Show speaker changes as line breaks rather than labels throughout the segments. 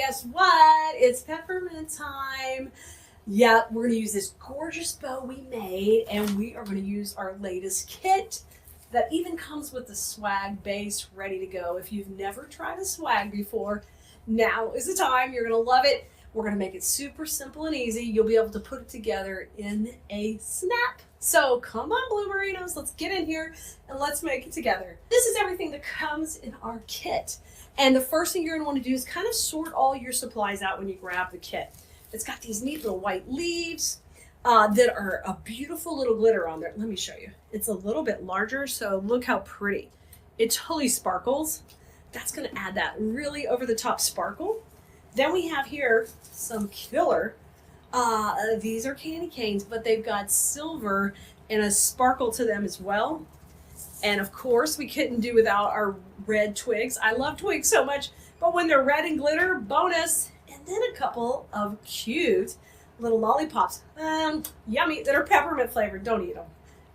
guess what? It's peppermint time. Yep, we're going to use this gorgeous bow we made, and we are going to use our latest kit that even comes with the swag base ready to go. If you've never tried a swag before, now is the time. You're going to love it. We're going to make it super simple and easy. You'll be able to put it together in a snap. So come on, Blueberinos, let's get in here and let's make it together. This is everything that comes in our kit. And the first thing you're going to want to do is kind of sort all your supplies out when you grab the kit. It's got these neat little white leaves that are a beautiful little glitter on there. Let me show you. It's a little bit larger, so look how pretty. It totally sparkles. That's going to add that really over the top sparkle. Then we have here some killer. These are candy canes, but they've got silver and a sparkle to them as well. And of course, we couldn't do without our red twigs. I love twigs so much, but when they're red and glitter, bonus. And then a couple of cute little lollipops. Yummy, that are peppermint flavored. Don't eat them.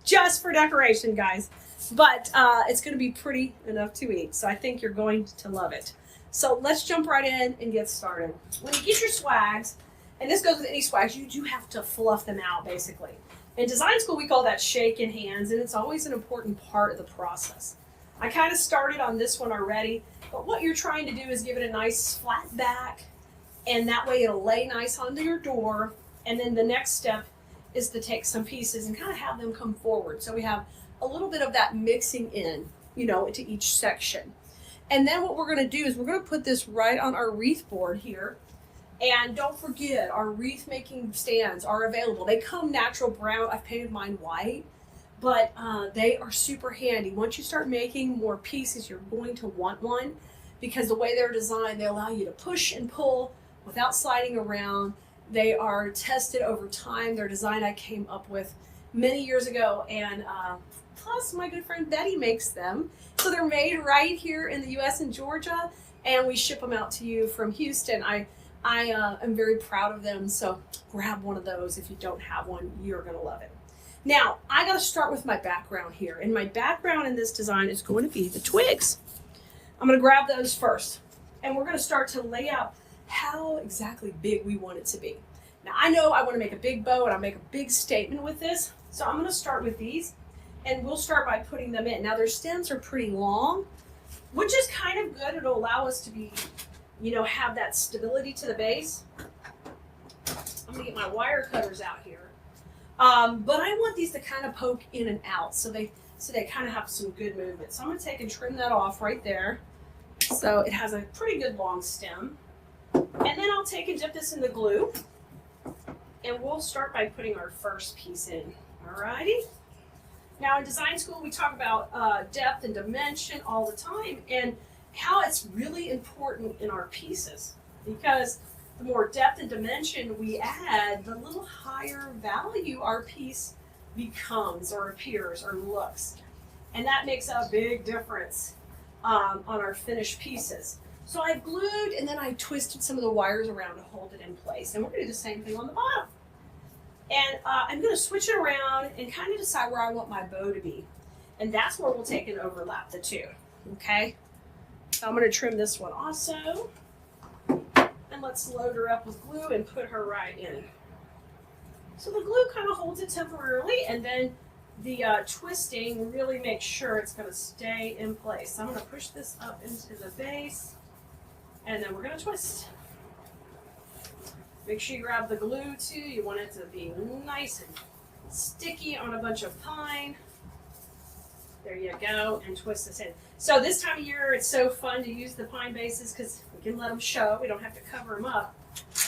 Just for decoration, guys. But it's going to be pretty enough to eat. So I think you're going to love it. So let's jump right in and get started. When you get your swags, and this goes with any swags, you do have to fluff them out, basically. In design school, we call that shaking hands, and it's always an important part of the process. I kind of started on this one already, but what you're trying to do is give it a nice flat back, and that way it'll lay nice onto your door. And then the next step is to take some pieces and kind of have them come forward. So we have a little bit of that mixing in, into each section. And then what we're going to do is we're going to put this right on our wreath board here. And don't forget, our wreath making stands are available. They come natural brown. I've painted mine white, but they are super handy. Once you start making more pieces, you're going to want one because the way they're designed, they allow you to push and pull without sliding around. They are tested over time. Their design I came up with many years ago, and plus my good friend Betty makes them. So they're made right here in the U.S. in Georgia, and we ship them out to you from Houston. I am very proud of them, so grab one of those. If you don't have one, you're going to love it. Now, I got to start with my background here, and my background in this design is going to be the twigs. I'm going to grab those first, and we're going to start to lay out how exactly big we want it to be. Now, I know I want to make a big bow, and I'll make a big statement with this, so I'm going to start with these, and we'll start by putting them in. Now, their stems are pretty long, which is kind of good. It'll allow us to be have that stability to the base. I'm gonna get my wire cutters out here. But I want these to kind of poke in and out so they kind of have some good movement. So I'm gonna take and trim that off right there. So it has a pretty good long stem. And then I'll take and dip this in the glue. And we'll start by putting our first piece in. Alrighty. Now in design school, we talk about depth and dimension all the time. And how it's really important in our pieces, because the more depth and dimension we add, the little higher value our piece becomes or appears or looks. And that makes a big difference on our finished pieces. So I glued and then I twisted some of the wires around to hold it in place. And we're going to do the same thing on the bottom. And I'm going to switch it around and kind of decide where I want my bow to be. And that's where we'll take and overlap the two. Okay? So I'm going to trim this one also, and let's load her up with glue and put her right in. So the glue kind of holds it temporarily, and then the twisting really makes sure it's going to stay in place. So I'm going to push this up into the base, and then we're going to twist. Make sure you grab the glue too. You want it to be nice and sticky on a bunch of pine. There you go, and twist this in. So this time of year, it's so fun to use the pine bases because we can let them show. We don't have to cover them up.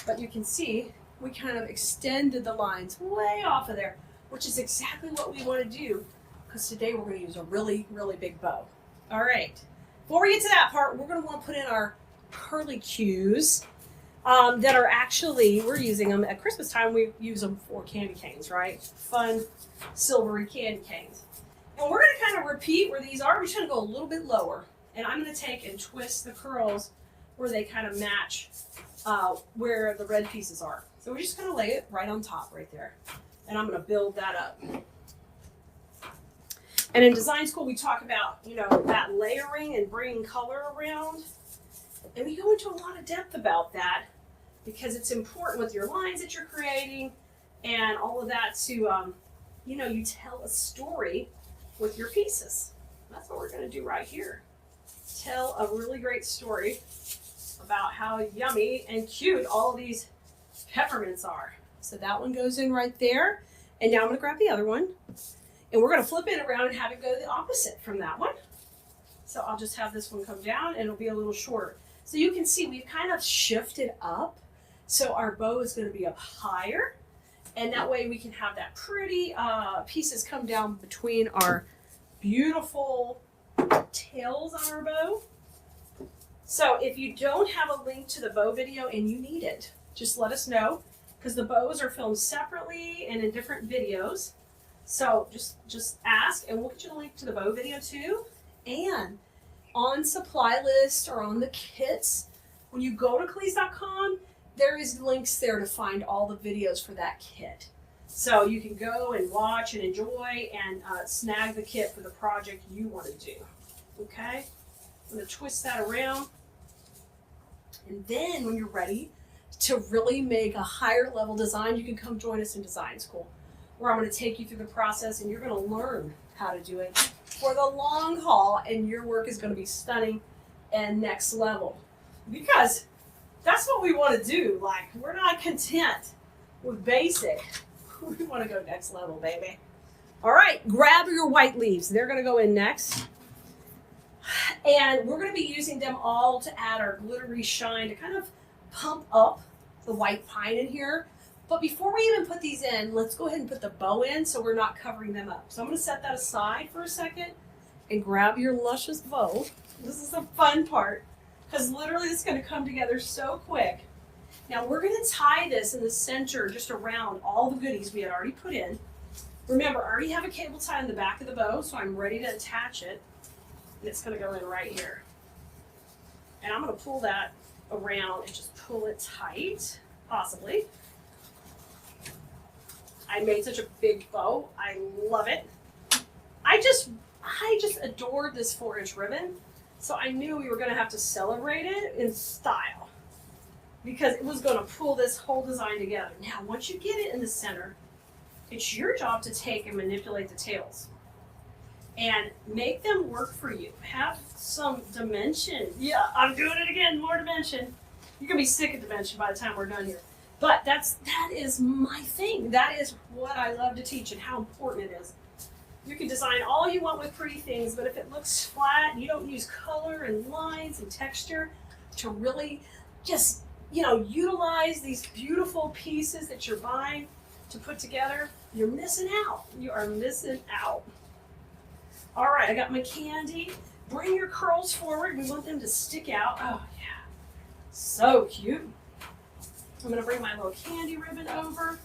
But you can see we kind of extended the lines way off of there, which is exactly what we want to do because today we're going to use a really, really big bow. All right. Before we get to that part, we're going to want to put in our curly cues that are actually, we're using them at Christmas time. We use them for candy canes, right? Fun, silvery candy canes. And we're going to kind of repeat where these are. We're just going to go a little bit lower. And I'm going to take and twist the curls where they kind of match where the red pieces are. So we're just going to lay it right on top right there. And I'm going to build that up. And in design school, we talk about, that layering and bringing color around. And we go into a lot of depth about that because it's important with your lines that you're creating and all of that to, you know, you tell a story with your pieces. That's what we're going to do right here. Tell a really great story about how yummy and cute all these peppermints are. So that one goes in right there. And now I'm going to grab the other one. And we're going to flip it around and have it go the opposite from that one. So I'll just have this one come down and it'll be a little shorter. So you can see we've kind of shifted up. So our bow is going to be up higher. And that way we can have that pretty pieces come down between our beautiful tails on our bow. So if you don't have a link to the bow video and you need it, just let us know because the bows are filmed separately and in different videos. So just ask and we'll get you the link to the bow video too. And on supply list or on the kits, when you go to Keleas.com, there is links there to find all the videos for that kit. So you can go and watch and enjoy and snag the kit for the project you want to do. Okay? I'm going to twist that around. And then when you're ready to really make a higher level design, you can come join us in design school, where I'm going to take you through the process and you're going to learn how to do it for the long haul, and your work is going to be stunning and next level. Because that's what we want to do. Like, we're not content with basic. We want to go next level, baby. All right, grab your white leaves. They're going to go in next. And we're going to be using them all to add our glittery shine to kind of pump up the white pine in here. But before we even put these in, let's go ahead and put the bow in so we're not covering them up. So I'm going to set that aside for a second and grab your luscious bow. This is the fun part because literally it's going to come together so quick. Now we're going to tie this in the center just around all the goodies we had already put in. Remember, I already have a cable tie in the back of the bow, so I'm ready to attach it. And it's going to go in right here. And I'm going to pull that around and just pull it tight, possibly. I made such a big bow. I love it. I just adored this 4-inch ribbon. So I knew we were going to have to celebrate it in style because it was going to pull this whole design together. Now, once you get it in the center, it's your job to take and manipulate the tails and make them work for you. Have some dimension. Yeah, I'm doing it again, more dimension. You're going to be sick of dimension by the time we're done here. But that is my thing. That is what I love to teach and how important it is. You can design all you want with pretty things, but if it looks flat, you don't use color and lines and texture to really just, you know, utilize these beautiful pieces that you're buying to put together, you're missing out. You are missing out. All right, I got my candy. Bring your curls forward. We want them to stick out. Oh, yeah. So cute. I'm going to bring my little candy ribbon over.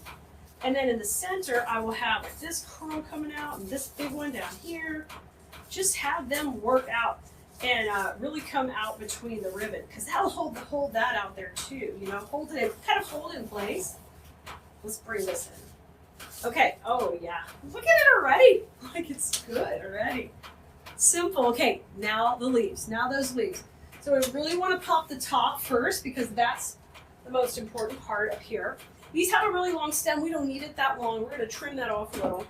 And then in the center, I will have this curl coming out and this big one down here. Just have them work out and really come out between the ribbon because that'll hold that out there too. You know, hold it in place. Let's bring this in. Okay. Oh, yeah. Look at it already. Like it's good already. Simple. Okay. Now the leaves. Now those leaves. So we really want to pop the top first because that's the most important part up here. These have a really long stem. We don't need it that long. We're going to trim that off a little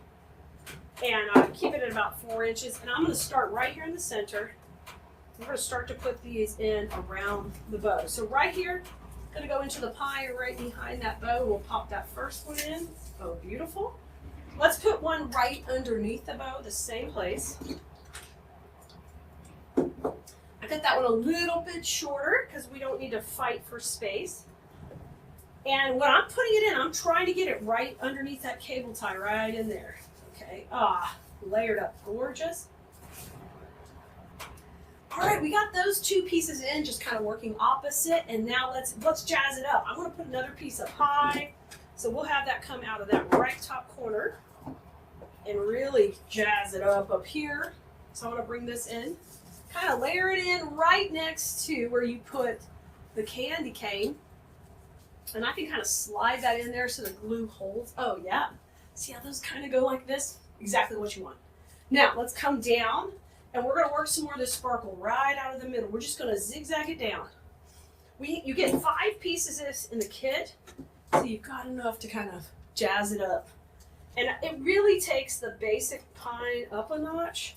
and keep it at about 4 inches. And I'm going to start right here in the center. We're going to start to put these in around the bow. So right here, going to go into the pie right behind that bow. We'll pop that first one in. Oh, beautiful. Let's put one right underneath the bow, the same place. I cut that one a little bit shorter because we don't need to fight for space. And when I'm putting it in, I'm trying to get it right underneath that cable tie, right in there. Okay, layered up, gorgeous. All right, we got those two pieces in, just kind of working opposite, and now let's jazz it up. I'm gonna put another piece up high, so we'll have that come out of that right top corner and really jazz it up here. So I'm gonna bring this in, kind of layer it in right next to where you put the candy cane. And I can kind of slide that in there so the glue holds. Oh, yeah. See how those kind of go like this? Exactly what you want. Now, let's come down, and we're going to work some more of this sparkle right out of the middle. We're just going to zigzag it down. You get 5 pieces in the kit, so you've got enough to kind of jazz it up. And it really takes the basic pine up a notch,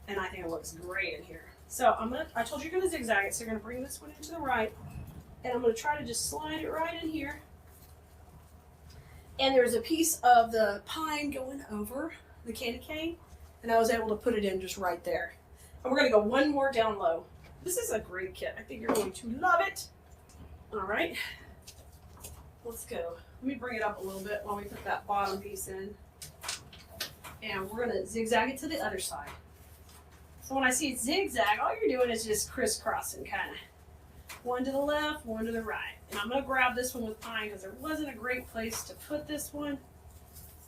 and I think it looks great in here. So I told you you're gonna zigzag it, so you're gonna bring this one into the right, and I'm gonna try to just slide it right in here. And there's a piece of the pine going over the candy cane, and I was able to put it in just right there. And we're gonna go one more down low. This is a great kit. I think you're going to love it. All right, let's go. Let me bring it up a little bit while we put that bottom piece in. And we're gonna zigzag it to the other side. So when I see it zigzag, all you're doing is just crisscrossing, kind of. One to the left, one to the right. And I'm gonna grab this one with pine because there wasn't a great place to put this one.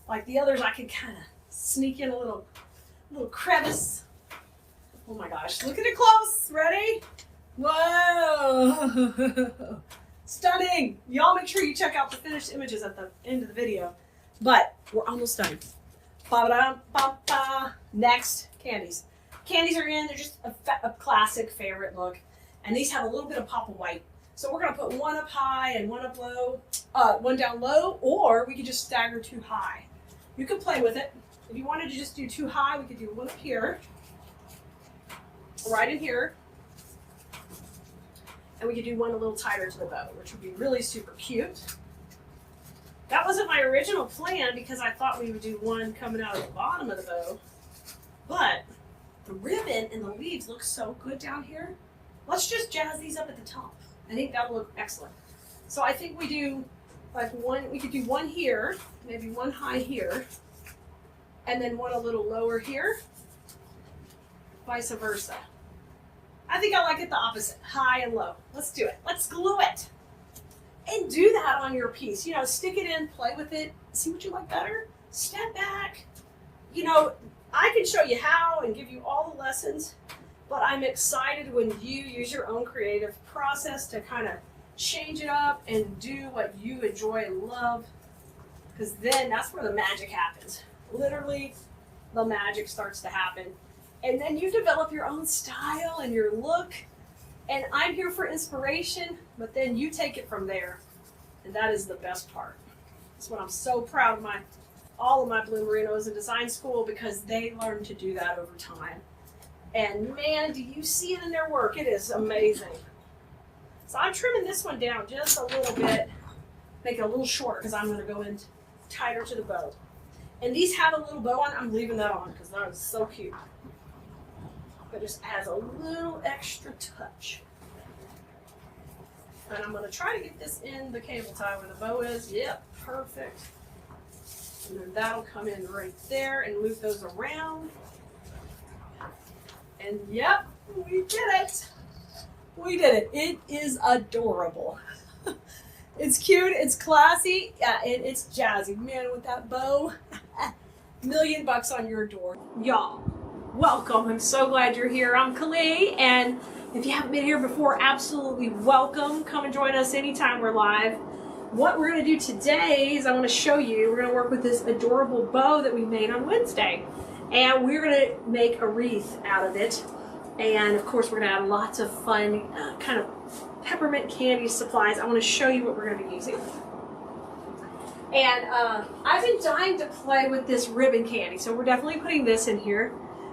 Like the others, I could kind of sneak in a little crevice. Oh my gosh, look at it close. Ready? Whoa! Stunning! Y'all make sure you check out the finished images at the end of the video. But we're almost done. Ba-ba-da-ba-ba. Next, candies. Candies are in. They're just a classic favorite look. And these have a little bit of pop of white. So we're going to put one up high and one up low, one down low, or we could just stagger 2 high. You could play with it. If you wanted to just do 2 high, we could do one up here, right in here. And we could do one a little tighter to the bow, which would be really super cute. That wasn't my original plan because I thought we would do one coming out of the bottom of the bow. But the ribbon and the leaves look so good down here. Let's just jazz these up at the top. I think that'll look excellent. So I think we do like one, we could do one here, maybe one high here, and then one a little lower here, vice versa. I think I like it the opposite, high and low. Let's do it. Let's glue it. And do that on your piece. You know, stick it in, play with it, see what you like better. Step back. You know, I can show you how and give you all the lessons, but I'm excited when you use your own creative process to kind of change it up and do what you enjoy and love, because then that's where the magic happens. Literally, the magic starts to happen. And then you develop your own style and your look. And I'm here for inspiration, but then you take it from there. And that is the best part. That's what I'm so proud of all of my Blue Merinos in design school, because they learn to do that over time. And man, do you see it in their work? It is amazing. So I'm trimming this one down just a little bit, make it a little shorter because I'm going to go in tighter to the bow. And these have a little bow on. I'm leaving that on because that is so cute. But just adds a little extra touch. And I'm going to try to get this in the cable tie where the bow is. Yep, perfect. And then that'll come in right there and move those around. And yep, we did it. We did it. It is adorable. It's cute, it's classy, yeah, it's jazzy. Man, with that bow, $1 million on your door. Y'all, welcome. I'm so glad you're here. I'm Keleas, and if you haven't been here before, absolutely welcome. Come and join us anytime we're live. What we're going to do today is I want to show you, we're going to work with this adorable bow that we made on Wednesday. And we're going to make a wreath out of it. And of course, we're going to add lots of fun kind of peppermint candy supplies. I want to show you what we're going to be using. And I've been dying to play with this ribbon candy, so we're definitely putting this in here.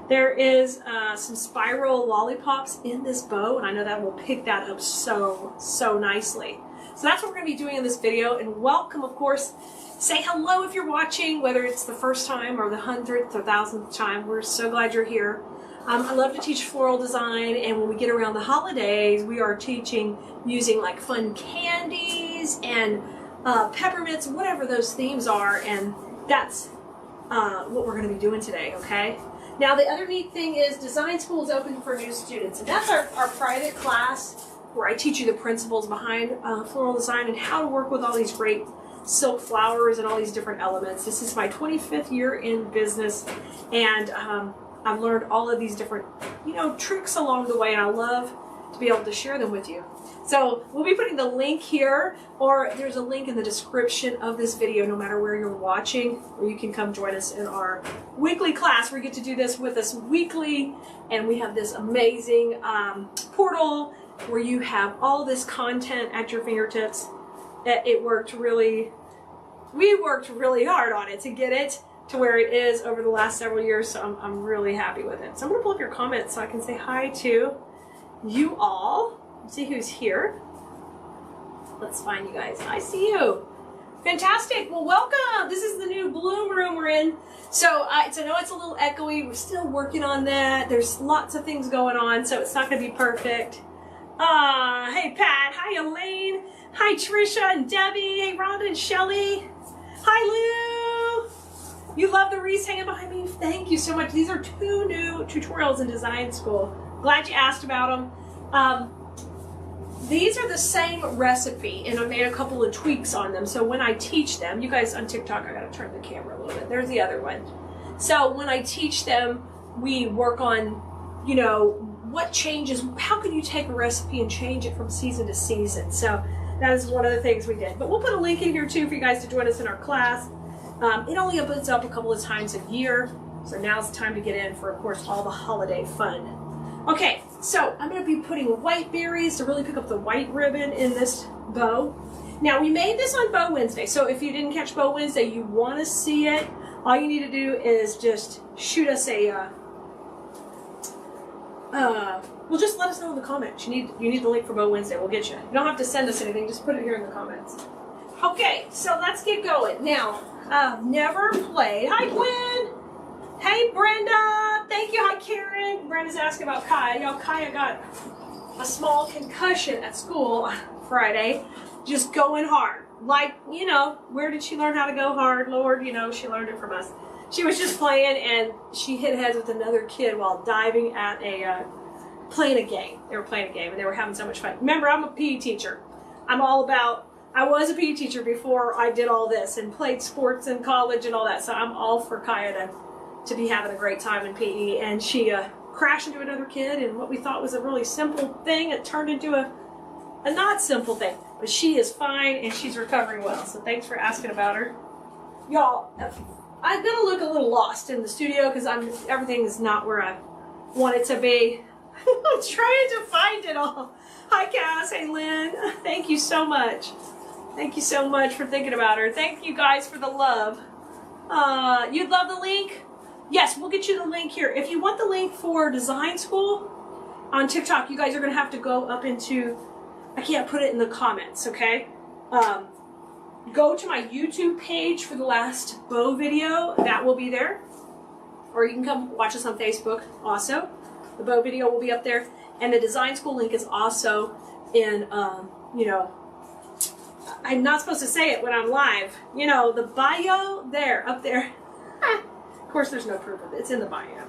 There is some spiral lollipops in this bow, and I know that will pick that up so nicely. So that's what we're going to be doing in this video. And welcome, of course. Say hello if you're watching, whether it's the first time or the 100th or 1000th time. We're so glad you're here. I love to teach floral design, and when we get around the holidays, we are teaching using like fun candies and peppermints, whatever those themes are, and that's what we're going to be doing today, okay? Now, the other neat thing is design school is open for new students, and that's our private class where I teach you the principles behind floral design and how to work with all these great silk flowers and all these different elements. This is my 25th year in business, and I've learned all of these different, tricks along the way, and I love to be able to share them with you. So we'll be putting the link here, or there's a link in the description of this video, no matter where you're watching, where you can come join us in our weekly class where you get to do this with us weekly, and we have this amazing portal where you have all this content at your fingertips. We worked really hard on it to get it to where it is over the last several years, so I'm really happy with it. So I'm gonna pull up your comments so I can say hi to you all. See who's here. Let's find you guys. I see you. Fantastic. Well, welcome. This is the new bloom room we're in. So I know it's a little echoey. We're still working on that. There's lots of things going on, so it's not going to be perfect. Hey, Pat. Hi, Elaine. Hi, Trisha and Debbie. Hey, Rhonda and Shelly. Hi, Lou. You love the wreaths hanging behind me. Thank you so much. These are 2 new tutorials in design school. Glad you asked about them. These are the same recipe, and I made a couple of tweaks on them. So when I teach them, you guys on TikTok, I gotta turn the camera a little bit. There's the other one. So when I teach them, we work on, you know, what changes, how can you take a recipe and change it from season to season? So that is one of the things we did. But we'll put a link in here too for you guys to join us in our class. It only opens up a couple of times a year. So now's the time to get in for, of course, all the holiday fun. Okay, so I'm going to be putting white berries to really pick up the white ribbon in this bow. Now, we made this on Bow Wednesday, so if you didn't catch Bow Wednesday, you want to see it, all you need to do is just shoot us a, well, just let us know in the comments. You need the link for Bow Wednesday. We'll get you. You don't have to send us anything. Just put it here in the comments. Okay, so let's get going. Now, I've never played. Hi, Gwen. Hey, Brenda. Thank you. Hi, Karen. Brenda's asking about Kaya. Y'all, Kaya got a small concussion at school Friday. Just going hard. Like, you know, where did she learn how to go hard? Lord, you know, she learned it from us. She was just playing, and she hit heads with another kid while diving at playing a game. They were playing a game, and they were having so much fun. Remember, I'm a PE teacher. I was a PE teacher before I did all this and played sports in college and all that. So I'm all for Kaya to be having a great time in PE, and she crashed into another kid, and what we thought was a really simple thing, it turned into a not simple thing. But she is fine, and she's recovering well, so thanks for asking about her. Y'all, I'm gonna look a little lost in the studio because everything is not where I want it to be. I'm trying to find it all. Hi, Cass. Hey, Lynn. Thank you so much. Thank you so much for thinking about her. Thank you guys for the love. You'd love the link? Yes, we'll get you the link here. If you want the link for design school on TikTok, you guys are going to have to go up into, I can't put it in the comments, okay? Go to my YouTube page for the last bow video. That will be there. Or you can come watch us on Facebook also. The bow video will be up there. And the design school link is also in, you know, I'm not supposed to say it when I'm live. You know, the bio there, up there. Of course, there's no proof of it. It's in the bio.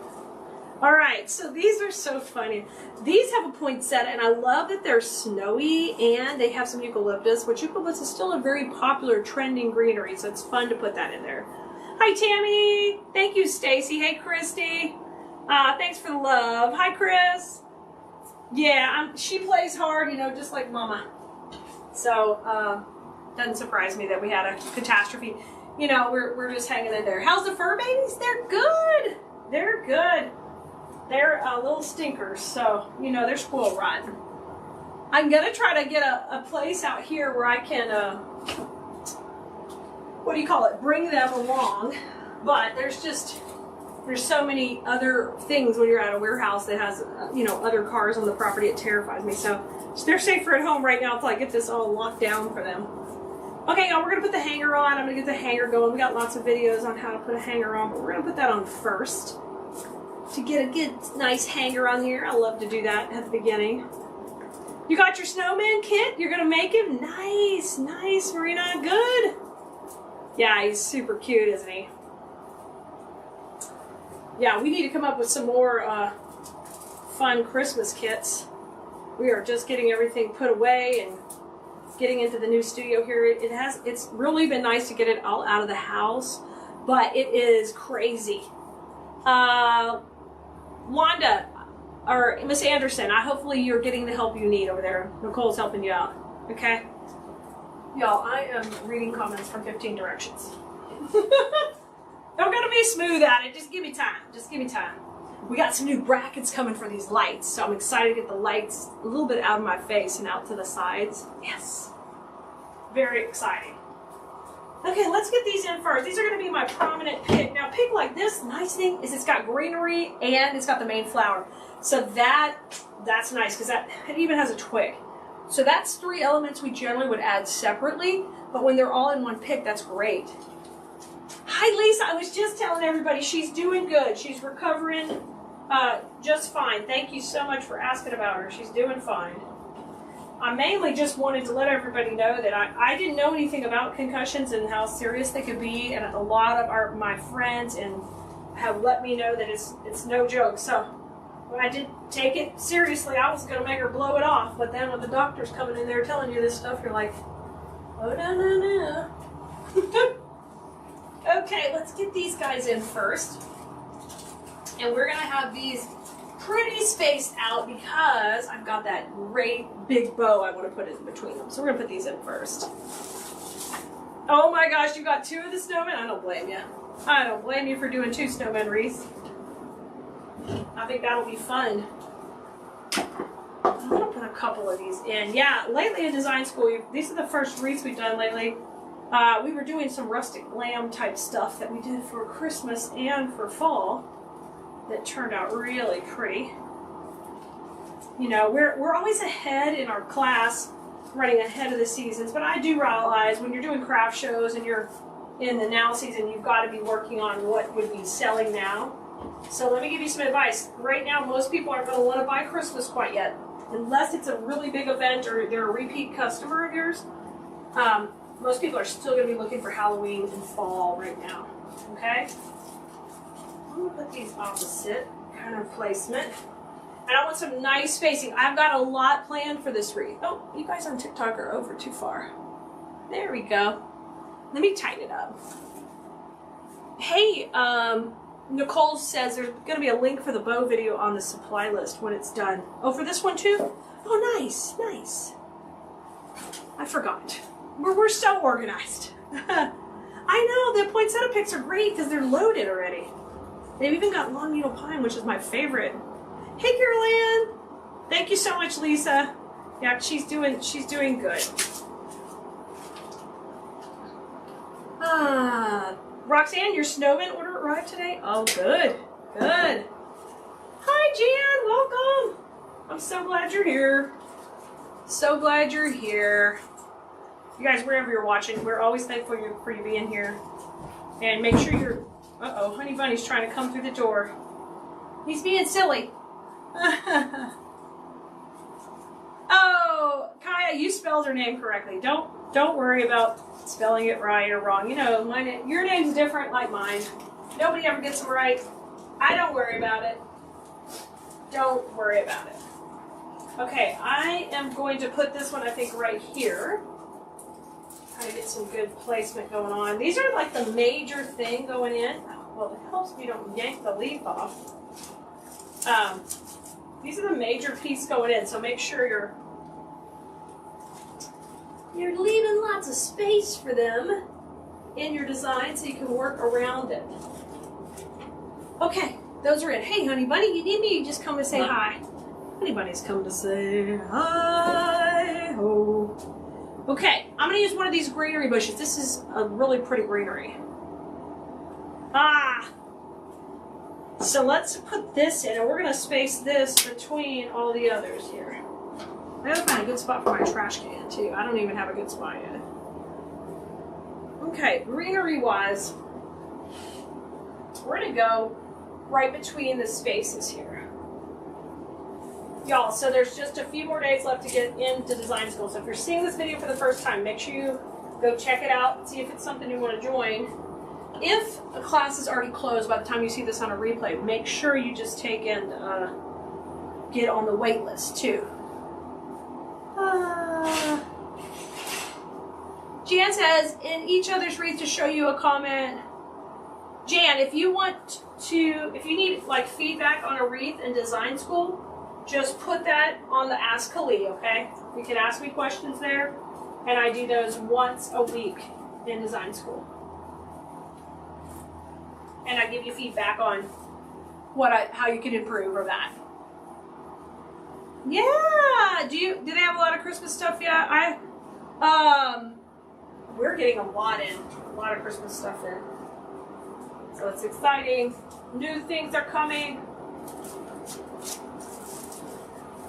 All right, so these are so funny. These have a poinsettia, and I love that they're snowy, and they have some eucalyptus, which eucalyptus is still a very popular trending greenery, so it's fun to put that in there. Hi, Tammy. Thank you, Stacy. Hey, Christy. Thanks for the love. Hi, Chris. Yeah, she plays hard, you know, just like Mama. So, doesn't surprise me that we had a catastrophe. You know, we're just hanging in there. How's the fur babies? They're good. They're good. They're little stinkers, so, you know, they're spoiled rotten. I'm going to try to get a place out here where I can, what do you call it, bring them along. But there's so many other things when you're at a warehouse that has, you know, other cars on the property. It terrifies me. So they're safer at home right now until I get this all locked down for them. Okay, y'all, we're going to put the hanger on. I'm going to get the hanger going. We got lots of videos on how to put a hanger on, but we're going to put that on first to get a good, nice hanger on here. I love to do that at the beginning. You got your snowman kit? You're going to make him? Nice, nice, Marina. Good. Yeah, he's super cute, isn't he? Yeah, we need to come up with some more fun Christmas kits. We are just getting everything put away and getting into the new studio here. It's really been nice to get it all out of the house, but it is crazy. Wanda, or Miss Anderson, hopefully you're getting the help you need over there. Nicole's helping you out, okay? Y'all, I am reading comments from 15 directions. I'm gonna be smooth at it. Just give me time. Just give me time. We got some new brackets coming for these lights, so I'm excited to get the lights a little bit out of my face and out to the sides. Yes. Very exciting. Okay, let's get these in first. These are going to be my prominent pick. Now, pick like this, the nice thing is it's got greenery and it's got the main flower. So that's nice because it even has a twig. So that's 3 elements we generally would add separately, but when they're all in one pick, that's great. Hi, Lisa. I was just telling everybody she's doing good. She's recovering just fine. Thank you so much for asking about her. She's doing fine. I mainly just wanted to let everybody know that I didn't know anything about concussions and how serious they could be, and a lot of my friends have let me know that it's no joke. So when I did take it seriously, I was going to make her blow it off, but then when the doctor's coming in there telling you this stuff, you're like, oh, no. Okay, let's get these guys in first. And we're going to have these pretty spaced out because I've got that great big bow I want to put in between them. So we're going to put these in first. Oh my gosh, you got 2 of the snowmen? I don't blame you. I don't blame you for doing 2 snowmen wreaths. I think that'll be fun. I'm going to put a couple of these in. Yeah, lately in design school, these are the first wreaths we've done lately. We were doing some rustic lamb type stuff that we did for Christmas and for fall that turned out really pretty. You know, we're always ahead in our class, running ahead of the seasons, but I do realize when you're doing craft shows and you're in the now season, you've got to be working on what would be selling now. So let me give you some advice. Right now, most people aren't going to want to buy Christmas quite yet, unless it's a really big event or they're a repeat customer of yours. Most people are still going to be looking for Halloween and fall right now. Okay? I'm going to put these opposite kind of placement. And I want some nice spacing. I've got a lot planned for this wreath. Oh, you guys on TikTok are over too far. There we go. Let me tighten it up. Hey, Nicole says there's going to be a link for the bow video on the supply list when it's done. Oh, for this one too? Oh, nice, nice. I forgot. We're so organized. I know, the poinsettia picks are great because they're loaded already. They've even got long needle pine, which is my favorite. Hey, Carol Ann. Thank you so much, Lisa. Yeah, she's doing good. Roxanne, your snowman order arrived today? Oh, good. Good. Hi, Jan. Welcome. I'm so glad you're here. So glad you're here. You guys, wherever you're watching, we're always thankful for you being here. And make sure you're... Uh-oh, Honey Bunny's trying to come through the door. He's being silly. Oh, Kaya, you spelled her name correctly. Don't worry about spelling it right or wrong. You know, your name's different like mine. Nobody ever gets them right. I don't worry about it. Don't worry about it. Okay, I am going to put this one, I think, right here. Try to get some good placement going on. These are like the major thing going in. Well, it helps me don't yank the leaf off. These are the major piece going in, so make sure you're leaving lots of space for them in your design so you can work around it. Okay, those are in. Hey, Honey Bunny, you need me? You just come to say hi. Honey Bunny's come to say hi. Ho. Okay, I'm going to use one of these greenery bushes. This is a really pretty greenery. So let's put this in, and we're going to space this between all the others here. I gotta find a good spot for my trash can, too. I don't even have a good spot yet. Okay, greenery-wise, we're going to go right between the spaces here. Y'all, so there's just a few more days left to get into design school. So if you're seeing this video for the first time, make sure you go check it out, see if it's something you want to join. If a class is already closed by the time you see this on a replay, make sure you just take and get on the wait list too. Jan says, in each other's wreath to show you a comment. Jan, if you need like feedback on a wreath in design school, just put that on the Ask Keleas, okay? You can ask me questions there, and I do those once a week in design school. And I give you feedback on how you can improve or that. Yeah. Do they have a lot of Christmas stuff yet? We're getting a lot of Christmas stuff in. So it's exciting. New things are coming.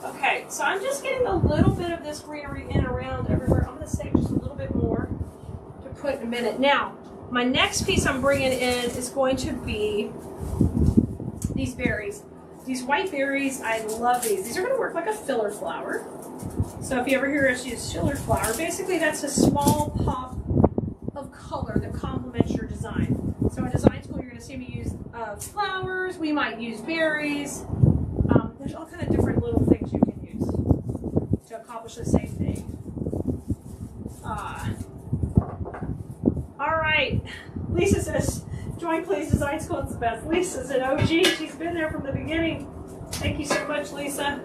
Okay, so I'm just getting a little bit of this greenery in around everywhere. I'm going to save just a little bit more to put in a minute. Now, my next piece I'm bringing in is going to be these berries. These white berries, I love these. These are going to work like a filler flower. So if you ever hear us use filler flower, basically that's a small pop of color that complements your design. So in design school, you're going to see me use flowers. We might use berries. There's all kind of different little things you can use to accomplish the same thing. All right. Lisa says, join please, design school is the best. Lisa's an OG. She's been there from the beginning. Thank you so much, Lisa.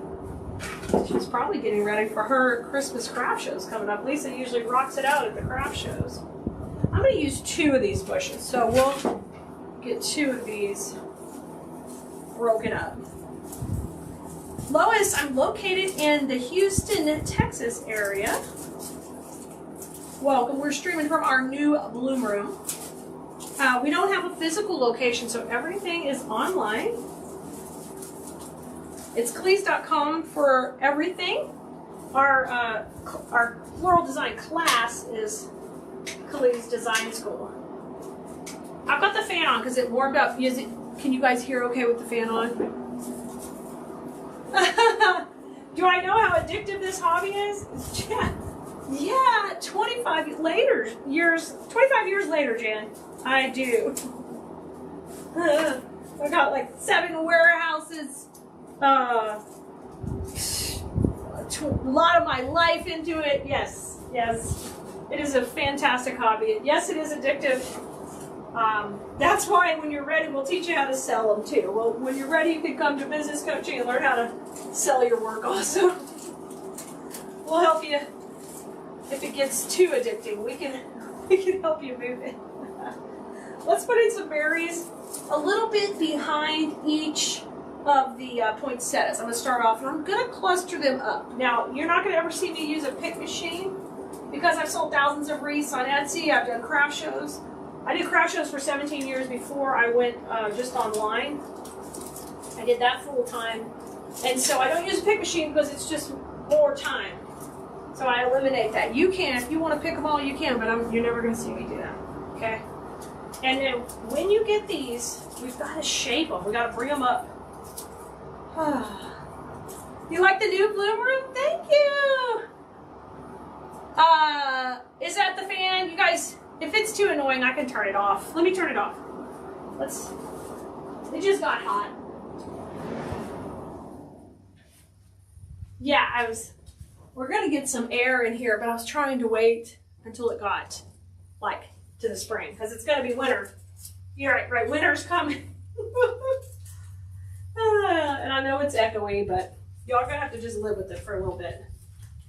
She's probably getting ready for her Christmas craft shows coming up. Lisa usually rocks it out at the craft shows. I'm going to use 2 of these bushes, so we'll get 2 of these broken up. Lois, I'm located in the Houston, Texas area. Welcome. We're streaming from our new Bloom Room. We don't have a physical location, so everything is online. It's Keleas.com for everything. Our floral design class is Keleas Design School. I've got the fan on because it warmed up. Can you guys hear okay with the fan on? Do I know how addictive this hobby is? Yeah, 25 years later, Jan. I do. I got like 7 warehouses. A lot of my life into it. Yes. It is a fantastic hobby. Yes, it is addictive. That's why when you're ready, we'll teach you how to sell them too. Well, when you're ready, you can come to business coaching and learn how to sell your work also. We'll help you. If it gets too addicting, we can help you move it. Let's put in some berries a little bit behind each of the poinsettias. I'm going to start off and I'm going to cluster them up. Now, you're not going to ever see me use a pick machine because I've sold thousands of wreaths on Etsy. I've done craft shows. I did craft shows for 17 years before I went just online. I did that full time. And so I don't use a pick machine because it's just more time. So I eliminate that. You can, if you want to pick them all, you can, but you're never going to see me do that. Okay? And then when you get these, we've got to shape them. We've got to bring them up. You like the new Bloom Room? Thank you. Is that the fan? You guys, if it's too annoying, I can turn it off. Let me turn it off. It just got hot. Yeah, we're going to get some air in here, but I was trying to wait until it got, to the spring, because it's going to be winter. You're right, winter's coming. And I know it's echoey, but y'all are going to have to just live with it for a little bit.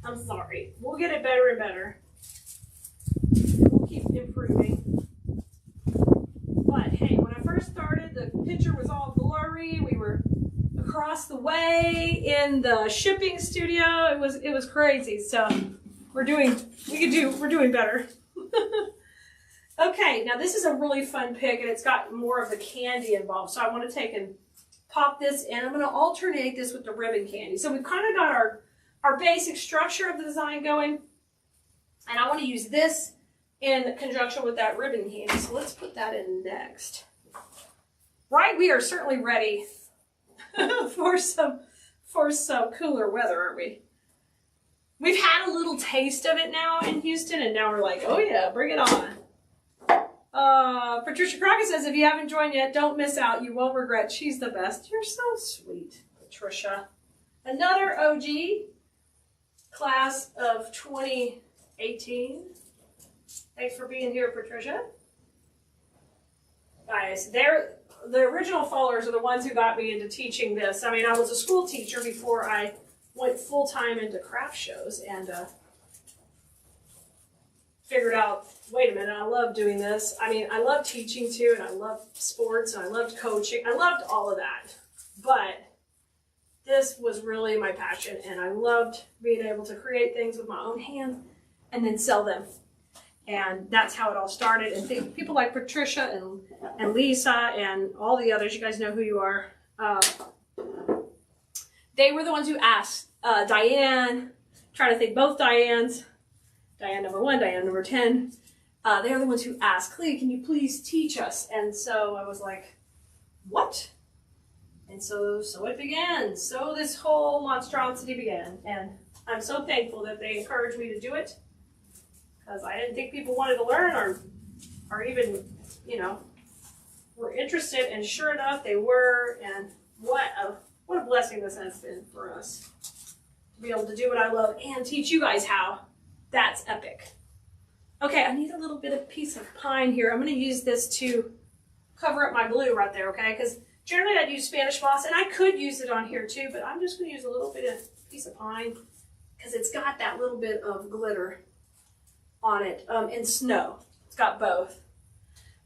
I'm sorry. We'll get it better and better. We'll keep improving. But hey, when I first started, the picture was all blurry. We were across the way in the shipping studio. It was crazy. So we're doing better. Okay, now this is a really fun pick, and it's got more of the candy involved. So I want to take and pop this in. I'm going to alternate this with the ribbon candy. So we've kind of got our basic structure of the design going, and I want to use this in conjunction with that ribbon candy. So let's put that in next. Right, we are certainly ready for some cooler weather, aren't we? We've had a little taste of it now in Houston, and now we're like, oh yeah, bring it on. Patricia Crockett says, if you haven't joined yet, don't miss out. You won't regret. She's the best. You're so sweet, Patricia. Another OG, class of 2018. Thanks for being here, Patricia. Guys, the original followers are the ones who got me into teaching this. I mean, I was a school teacher before I went full-time into craft shows, and figured out, wait a minute, I love doing this. I mean, I love teaching too, and I love sports, and I loved coaching. I loved all of that. but this was really my passion, and I loved being able to create things with my own hands and then sell them. And that's how it all started. And people like Patricia and Lisa and all the others, you guys know who you are. They were the ones who asked Diane, trying to think both Dianes, Diane number 1, Diane number 10. They are the ones who asked, Clea, can you please teach us? And so I was like, what? And so it began. So this whole monstrosity began. And I'm so thankful that they encouraged me to do it, because I didn't think people wanted to learn or even, you know, were interested. And sure enough, they were. And what a blessing this has been for us to be able to do what I love and teach you guys how. That's epic. Okay, I need a little bit of piece of pine here. I'm going to use this to cover up my glue right there, okay? Because generally I'd use Spanish moss, and I could use it on here too, but I'm just going to use a little bit of piece of pine because it's got that little bit of glitter on it, and snow. It's got both.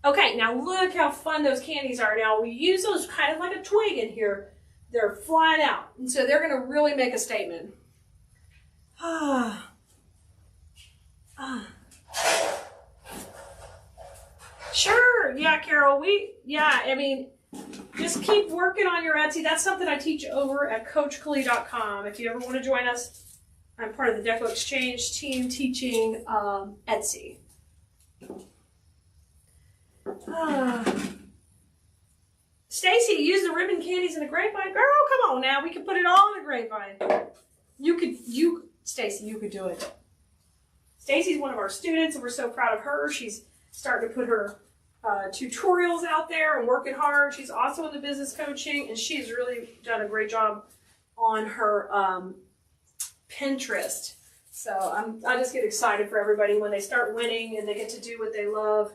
Okay, now look how fun those candies are. Now we use those kind of like a twig in here. They're flying out, and so they're going to really make a statement. Sure, yeah, Carol, I mean, just keep working on your Etsy. That's something I teach over at CoachKelea.com. If you ever want to join us, I'm part of the Deco Exchange team teaching Etsy. Stacy, use the ribbon candies in a grapevine. Girl, come on now. We can put it all in a grapevine. Stacy, you could do it. Stacy's one of our students, and we're so proud of her. She's starting to put her tutorials out there and working hard. She's also in the business coaching, and she's really done a great job on her Pinterest. So I just get excited for everybody when they start winning and they get to do what they love.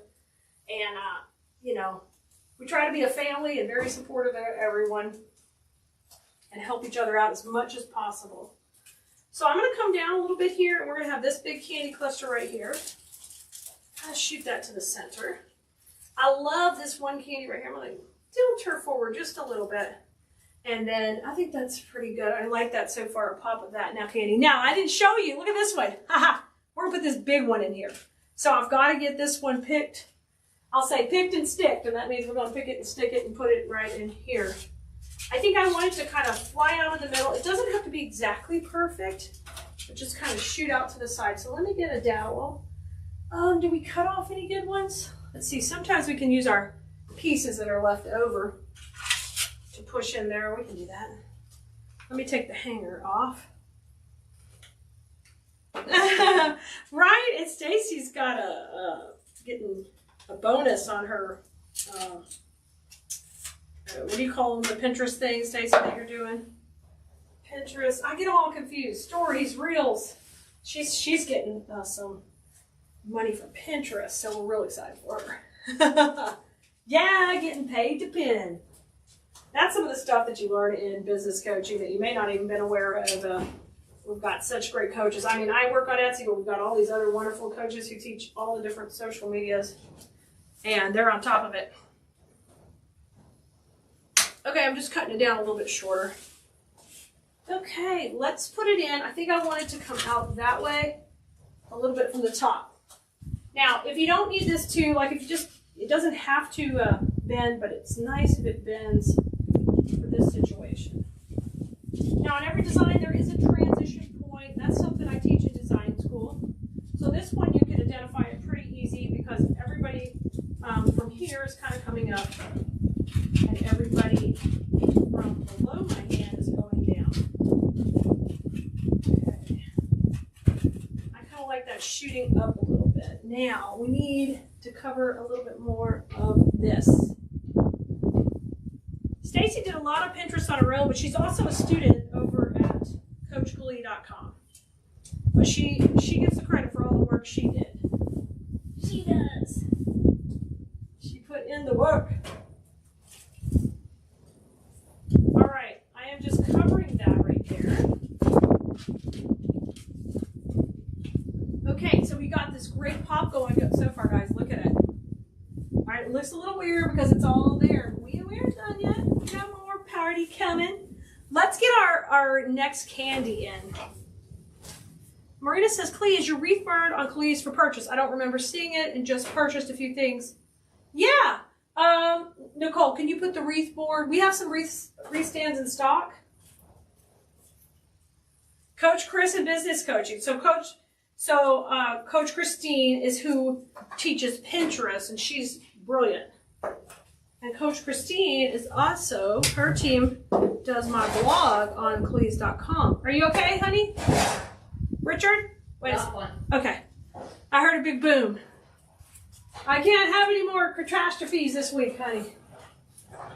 And, you know, we try to be a family and very supportive of everyone and help each other out as much as possible. So I'm going to come down a little bit here, and we're going to have this big candy cluster right here. I'll shoot that to the center. I love this one candy right here. I'm going to tilt her forward just a little bit. And then I think that's pretty good. I like that so far, a pop of that now candy. Now, I didn't show you. Look at this one. Haha. We're going to put this big one in here. So I've got to get this one picked. I'll say picked and sticked, and that means we're going to pick it and stick it and put it right in here. I think I want it to kind of fly out in the middle. It doesn't have to be exactly perfect, but just kind of shoot out to the side. So let me get a dowel. Do we cut off any good ones? Let's see. Sometimes we can use our pieces that are left over to push in there. We can do that. Let me take the hanger off. Right? And Stacy's got getting a bonus on her, what do you call them, the Pinterest thing, Stacy, that you're doing? Pinterest. I get all confused. Stories, reels. She's getting some money from Pinterest, so we're real excited for her. Yeah, getting paid to pin. That's some of the stuff that you learn in business coaching that you may not even been aware of. We've got such great coaches. I mean, I work on Etsy, but we've got all these other wonderful coaches who teach all the different social medias, and they're on top of it. Okay, I'm just cutting it down a little bit shorter. Okay, let's put it in. I think I want it to come out that way, a little bit from the top. Now, if you don't need this to, like if you just, it doesn't have to bend, but it's nice if it bends for this situation. Now, in every design, there is a transition point. That's something I teach in design school. So this one, you can identify it pretty easy because everybody from here is kind of coming up, and everybody from below my hand is going down. Okay. I kind of like that shooting up a little bit. Now, we need to cover a little bit more of this. Stacy did a lot of Pinterest on her own, but she's also a student over at CoachKelea.com. But she gets the credit for all the work she did. She does. She put in the work. All right, I am just covering that right there. Okay, so we got this great pop going so far, guys. Look at it. All right, it looks a little weird because it's all there. We aren't done yet. We got more power already coming. Let's get our next candy in. Marina says, Keleas, your wreath bird on Keleas for purchase. I don't remember seeing it and just purchased a few things. Yeah. Nicole, can you put the wreath board? We have some wreath stands in stock. Coach Chris in business coaching. So Coach Christine is who teaches Pinterest, and she's brilliant. And Coach Christine is also, her team does my blog on Keleas.com. Are you okay, honey? Richard? Wait a second. Okay. I heard a big boom. I can't have any more catastrophes this week, honey.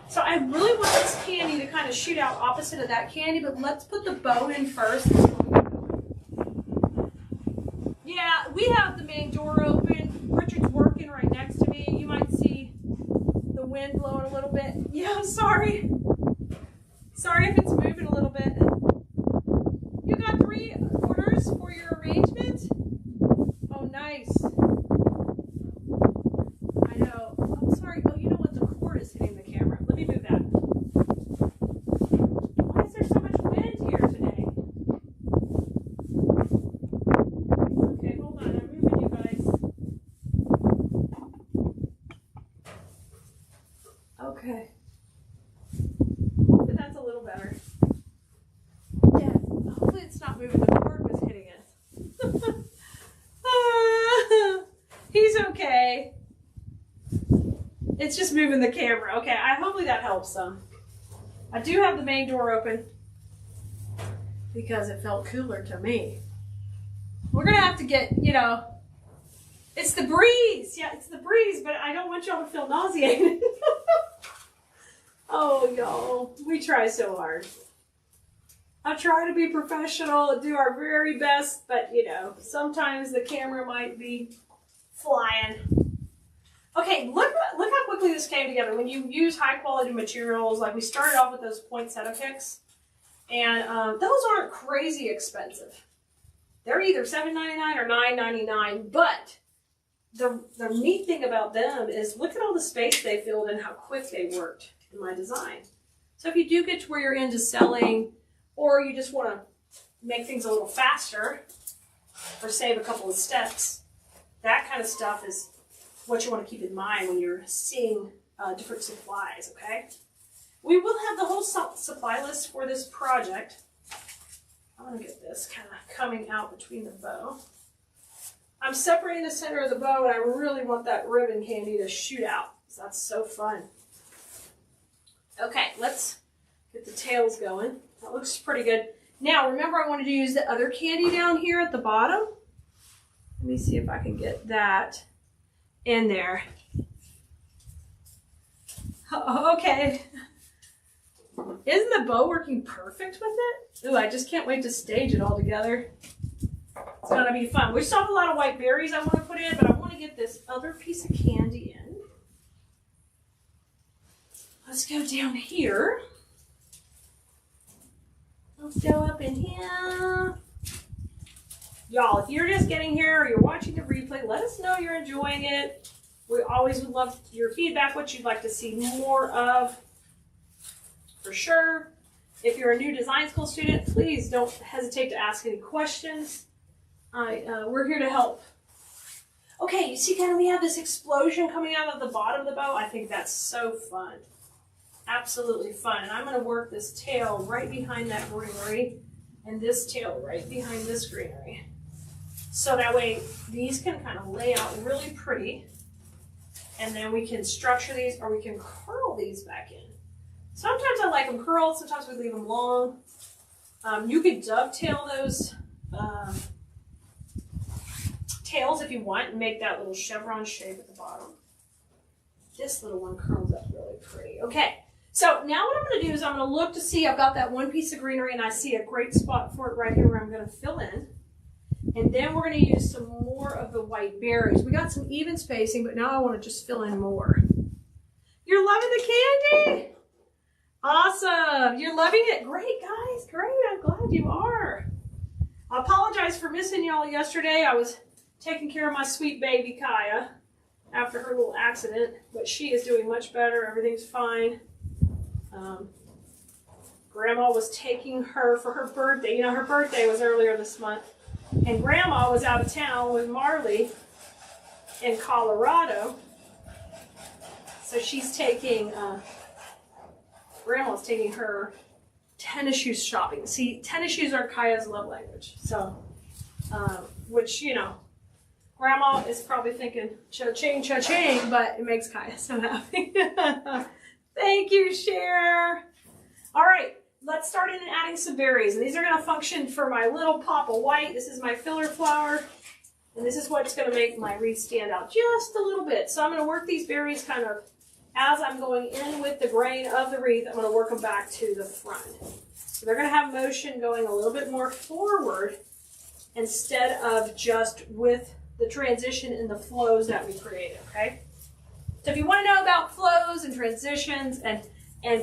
So I really want this candy to kind of shoot out opposite of that candy, but let's put the bow in first. Yeah, we have the main door open. Richard's working right next to me. You might see the wind blowing a little bit. Yeah, I'm sorry. Sorry if it's moving a little bit. You got 3 orders for your arrangement? Oh, nice. I know. I'm sorry. Oh, you know what? The cord is hitting the camera. Let me move that. Why is there so much wind here today? Okay, hold on. I'm moving you guys. Okay. But that's a little better. Yeah. Hopefully it's not moving. The cord was hitting it. He's okay. It's just moving the camera. Okay, hopefully that helps some. I do have the main door open because it felt cooler to me. We're gonna have to get, it's the breeze. Yeah, it's the breeze, but I don't want y'all to feel nauseated. Oh, y'all, we try so hard. I try to be professional and do our very best, but sometimes the camera might be flying. Okay, look how quickly this came together. When you use high quality materials, like we started off with those poinsettia picks, and those aren't crazy expensive. They're either $7.99 or $9.99, but the neat thing about them is look at all the space they filled and how quick they worked in my design. So if you do get to where you're into selling, or you just want to make things a little faster or save a couple of steps, that kind of stuff is what you want to keep in mind when you're seeing different supplies, okay? We will have the whole supply list for this project. I'm going to get this kind of coming out between the bow. I'm separating the center of the bow, and I really want that ribbon candy to shoot out. So that's so fun. Okay, let's get the tails going. That looks pretty good. Now, remember I wanted to use the other candy down here at the bottom. Let me see if I can get that in there. Okay. Isn't the bow working perfect with it? Ooh, I just can't wait to stage it all together. It's gonna be fun. We still have a lot of white berries I want to put in, but I want to get this other piece of candy in. Let's go down here. Let's go up in here. Y'all, if you're just getting here or you're watching the replay, let us know you're enjoying it. We always would love your feedback, what you'd like to see more of, for sure. If you're a new design school student, please don't hesitate to ask any questions. We're here to help. Okay, you see kind of we have this explosion coming out of the bottom of the bow. I think that's so fun. Absolutely fun. And I'm going to work this tail right behind that greenery and this tail right behind this greenery. So that way these can kind of lay out really pretty. And then we can structure these, or we can curl these back in. Sometimes I like them curled, sometimes we leave them long. You could dovetail those tails if you want and make that little chevron shape at the bottom. This little one curls up really pretty. Okay, so now what I'm going to do is I'm going to look to see, I've got that one piece of greenery and I see a great spot for it right here where I'm going to fill in. And then we're going to use some more of the white berries. We got some even spacing, but now I want to just fill in more. You're loving the candy? Awesome. You're loving it? Great, guys. Great. I'm glad you are. I apologize for missing y'all yesterday. I was taking care of my sweet baby Kaya after her little accident, but she is doing much better. Everything's fine.
Grandma was taking her for her birthday. You know, her birthday was earlier this month. And Grandma was out of town with Marley in Colorado. So she's taking, Grandma's taking her tennis shoes shopping. See, tennis shoes are Kaya's love language. So, which, you know, Grandma is probably thinking cha-ching, cha-ching, but it makes Kaya so happy. Thank you, Cher. All right, let's start in adding some berries. And these are gonna function for my little pop of white. This is my filler flower. And this is what's gonna make my wreath stand out just a little bit. So I'm gonna work these berries kind of as I'm going in with the grain of the wreath. I'm gonna work them back to the front. So they're gonna have motion going a little bit more forward instead of just with the transition in the flows that we created, okay? So if you want to know about flows and transitions and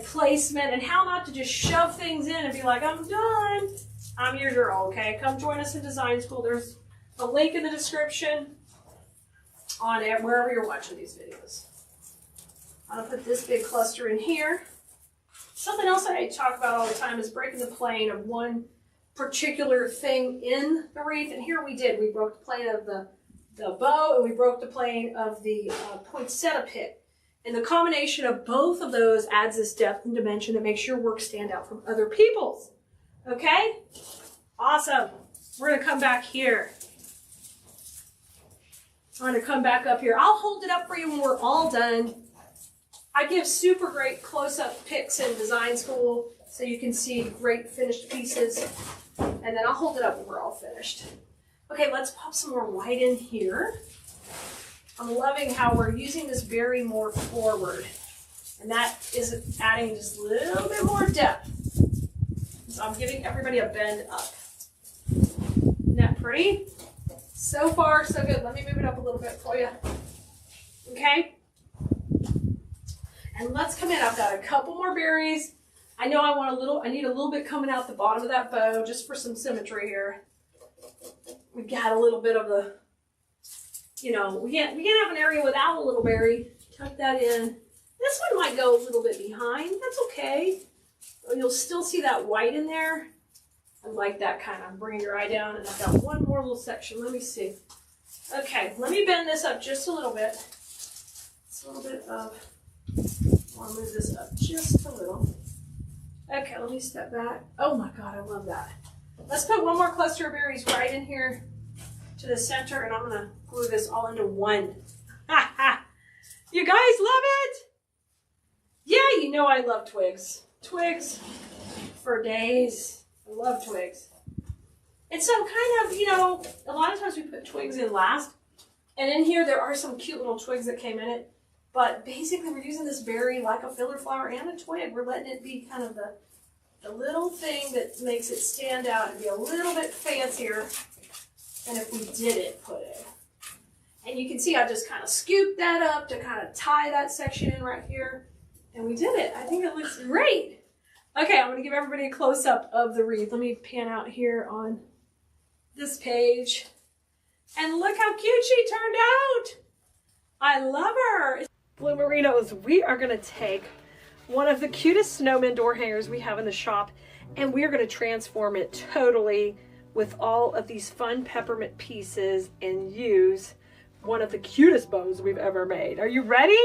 placement and how not to just shove things in and be like, I'm done, I'm your girl, okay? Come join us in design school. There's a link in the description on it, wherever you're watching these videos. I'm gonna put this big cluster in here. Something else I talk about all the time is breaking the plane of one particular thing in the wreath. And here we did. We broke the plane of the bow, and we broke the plane of the poinsettia pick. And the combination of both of those adds this depth and dimension that makes your work stand out from other people's. Okay? Awesome. We're going to come back here. I'm going to come back up here. I'll hold it up for you when we're all done. I give super great close-up pics in design school so you can see great finished pieces. And then I'll hold it up when we're all finished. Okay, let's pop some more white in here. I'm loving how we're using this berry more forward. And that is adding just a little bit more depth. So I'm giving everybody a bend up. Isn't that pretty? So far, so good. Let me move it up a little bit for you. Okay? And let's come in. I've got a couple more berries. I know I need a little bit coming out the bottom of that bow just for some symmetry here. We got a little bit of the, you know, we can't have an area without a little berry. Tuck that in. This one might go a little bit behind. That's okay. You'll still see that white in there. I like that kind of bringing your eye down. And I've got one more little section. Let me see. Okay, let me bend this up just a little bit. It's a little bit of, I'll move this up just a little. Okay, let me step back. Oh my God, I love that. Let's put one more cluster of berries right in here to the center, and I'm gonna glue this all into one. Ha ha! You guys love it? Yeah, you know I love twigs. Twigs for days. I love twigs. And so kind of, you know, a lot of times we put twigs in last, and in here there are some cute little twigs that came in it, but basically we're using this berry like a filler flower and a twig. We're letting it be kind of the little thing that makes it stand out and be a little bit fancier than if we didn't put it. And you can see I just kind of scooped that up to kind of tie that section in right here. And we did it. I think it looks great. Okay, I'm going to give everybody a close-up of the wreath. Let me pan out here on this page. And look how cute she turned out. I love her. Bloomerinos, we are going to take one of the cutest snowman door hangers we have in the shop, and we're going to transform it totally with all of these fun peppermint pieces and use one of the cutest bows we've ever made. Are you ready?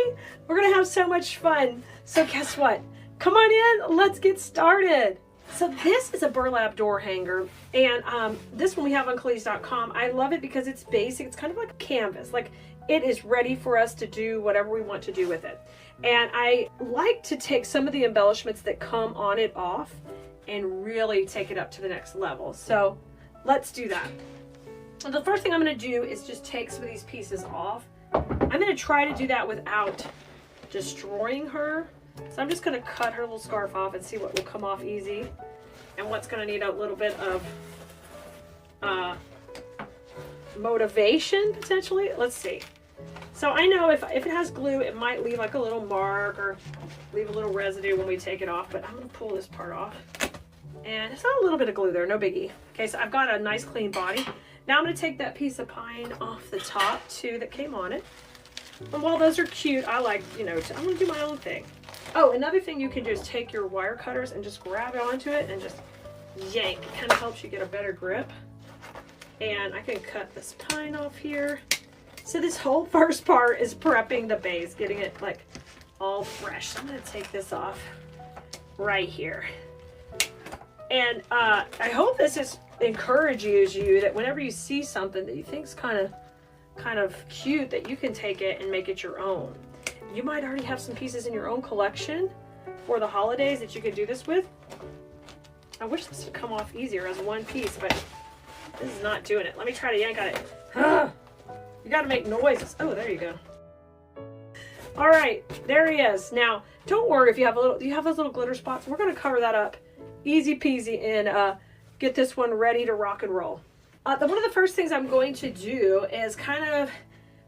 We're going to have so much fun. So guess what? Come on in. Let's get started. So this is a burlap door hanger, and this one we have on Keleas.com. I love it because it's basic. It's kind of like a canvas. Like, it is ready for us to do whatever we want to do with it. And I like to take some of the embellishments that come on it off and really take it up to the next level. So let's do that. And the first thing I'm going to do is just take some of these pieces off. I'm going to try to do that without destroying her. So I'm just going to cut her little scarf off and see what will come off easy and what's going to need a little bit of motivation potentially. Let's see. So I know if it has glue, it might leave like a little mark or leave a little residue when we take it off, but I'm going to pull this part off. And it's not a little bit of glue there, no biggie. Okay, so I've got a nice clean body. Now I'm going to take that piece of pine off the top too that came on it. And while those are cute, I like, you know, I'm going to do my own thing. Oh, another thing you can do is take your wire cutters and just grab onto it and just yank. It kind of helps you get a better grip. And I can cut this pine off here. So this whole first part is prepping the base, getting it like all fresh. So I'm gonna take this off right here. And I hope this just encourages you that whenever you see something that you think is kind of cute, that you can take it and make it your own. You might already have some pieces in your own collection for the holidays that you could do this with. I wish this would come off easier as one piece, but this is not doing it. Let me try to yank on it. You gotta make noises. Oh, there you go. All right, there he is. Now, don't worry if you have those little glitter spots. We're gonna cover that up easy peasy and get this one ready to rock and roll. One of the first things I'm going to do is kind of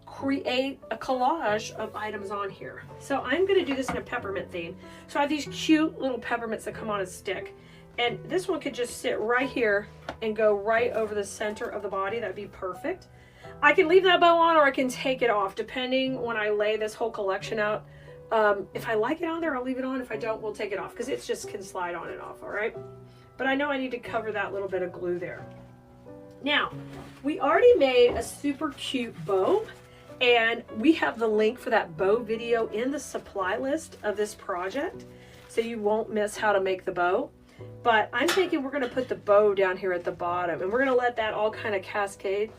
create a collage of items on here. So I'm going to do this in a peppermint theme. So I have these cute little peppermints that come on a stick. And this one could just sit right here and go right over the center of the body. That'd be perfect. I can leave that bow on or I can take it off depending when I lay this whole collection out. If I like it on there, I'll leave it on. If I don't, we'll take it off because it just can slide on and off, all right? But I know I need to cover that little bit of glue there. Now, we already made a super cute bow, and we have the link for that bow video in the supply list of this project, so you won't miss how to make the bow. But I'm thinking we're going to put the bow down here at the bottom, and we're going to let that all kind of cascade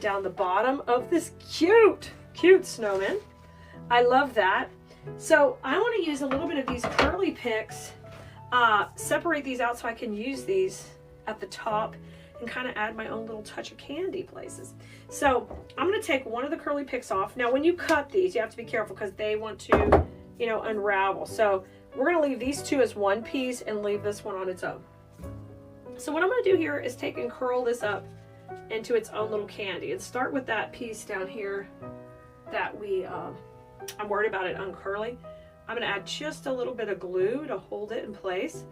down the bottom of this cute snowman. I love that. So I want to use a little bit of these curly picks, separate these out so I can use these at the top and kind of add my own little touch of candy places. So I'm going to take one of the curly picks off. Now when you cut these, you have to be careful because they want to, you know, unravel. So we're going to leave these two as one piece and leave this one on its own. So what I'm going to do here is take and curl this up into its own little candy and start with that piece down here that I'm worried about it uncurling. I'm going to add just a little bit of glue to hold it in place.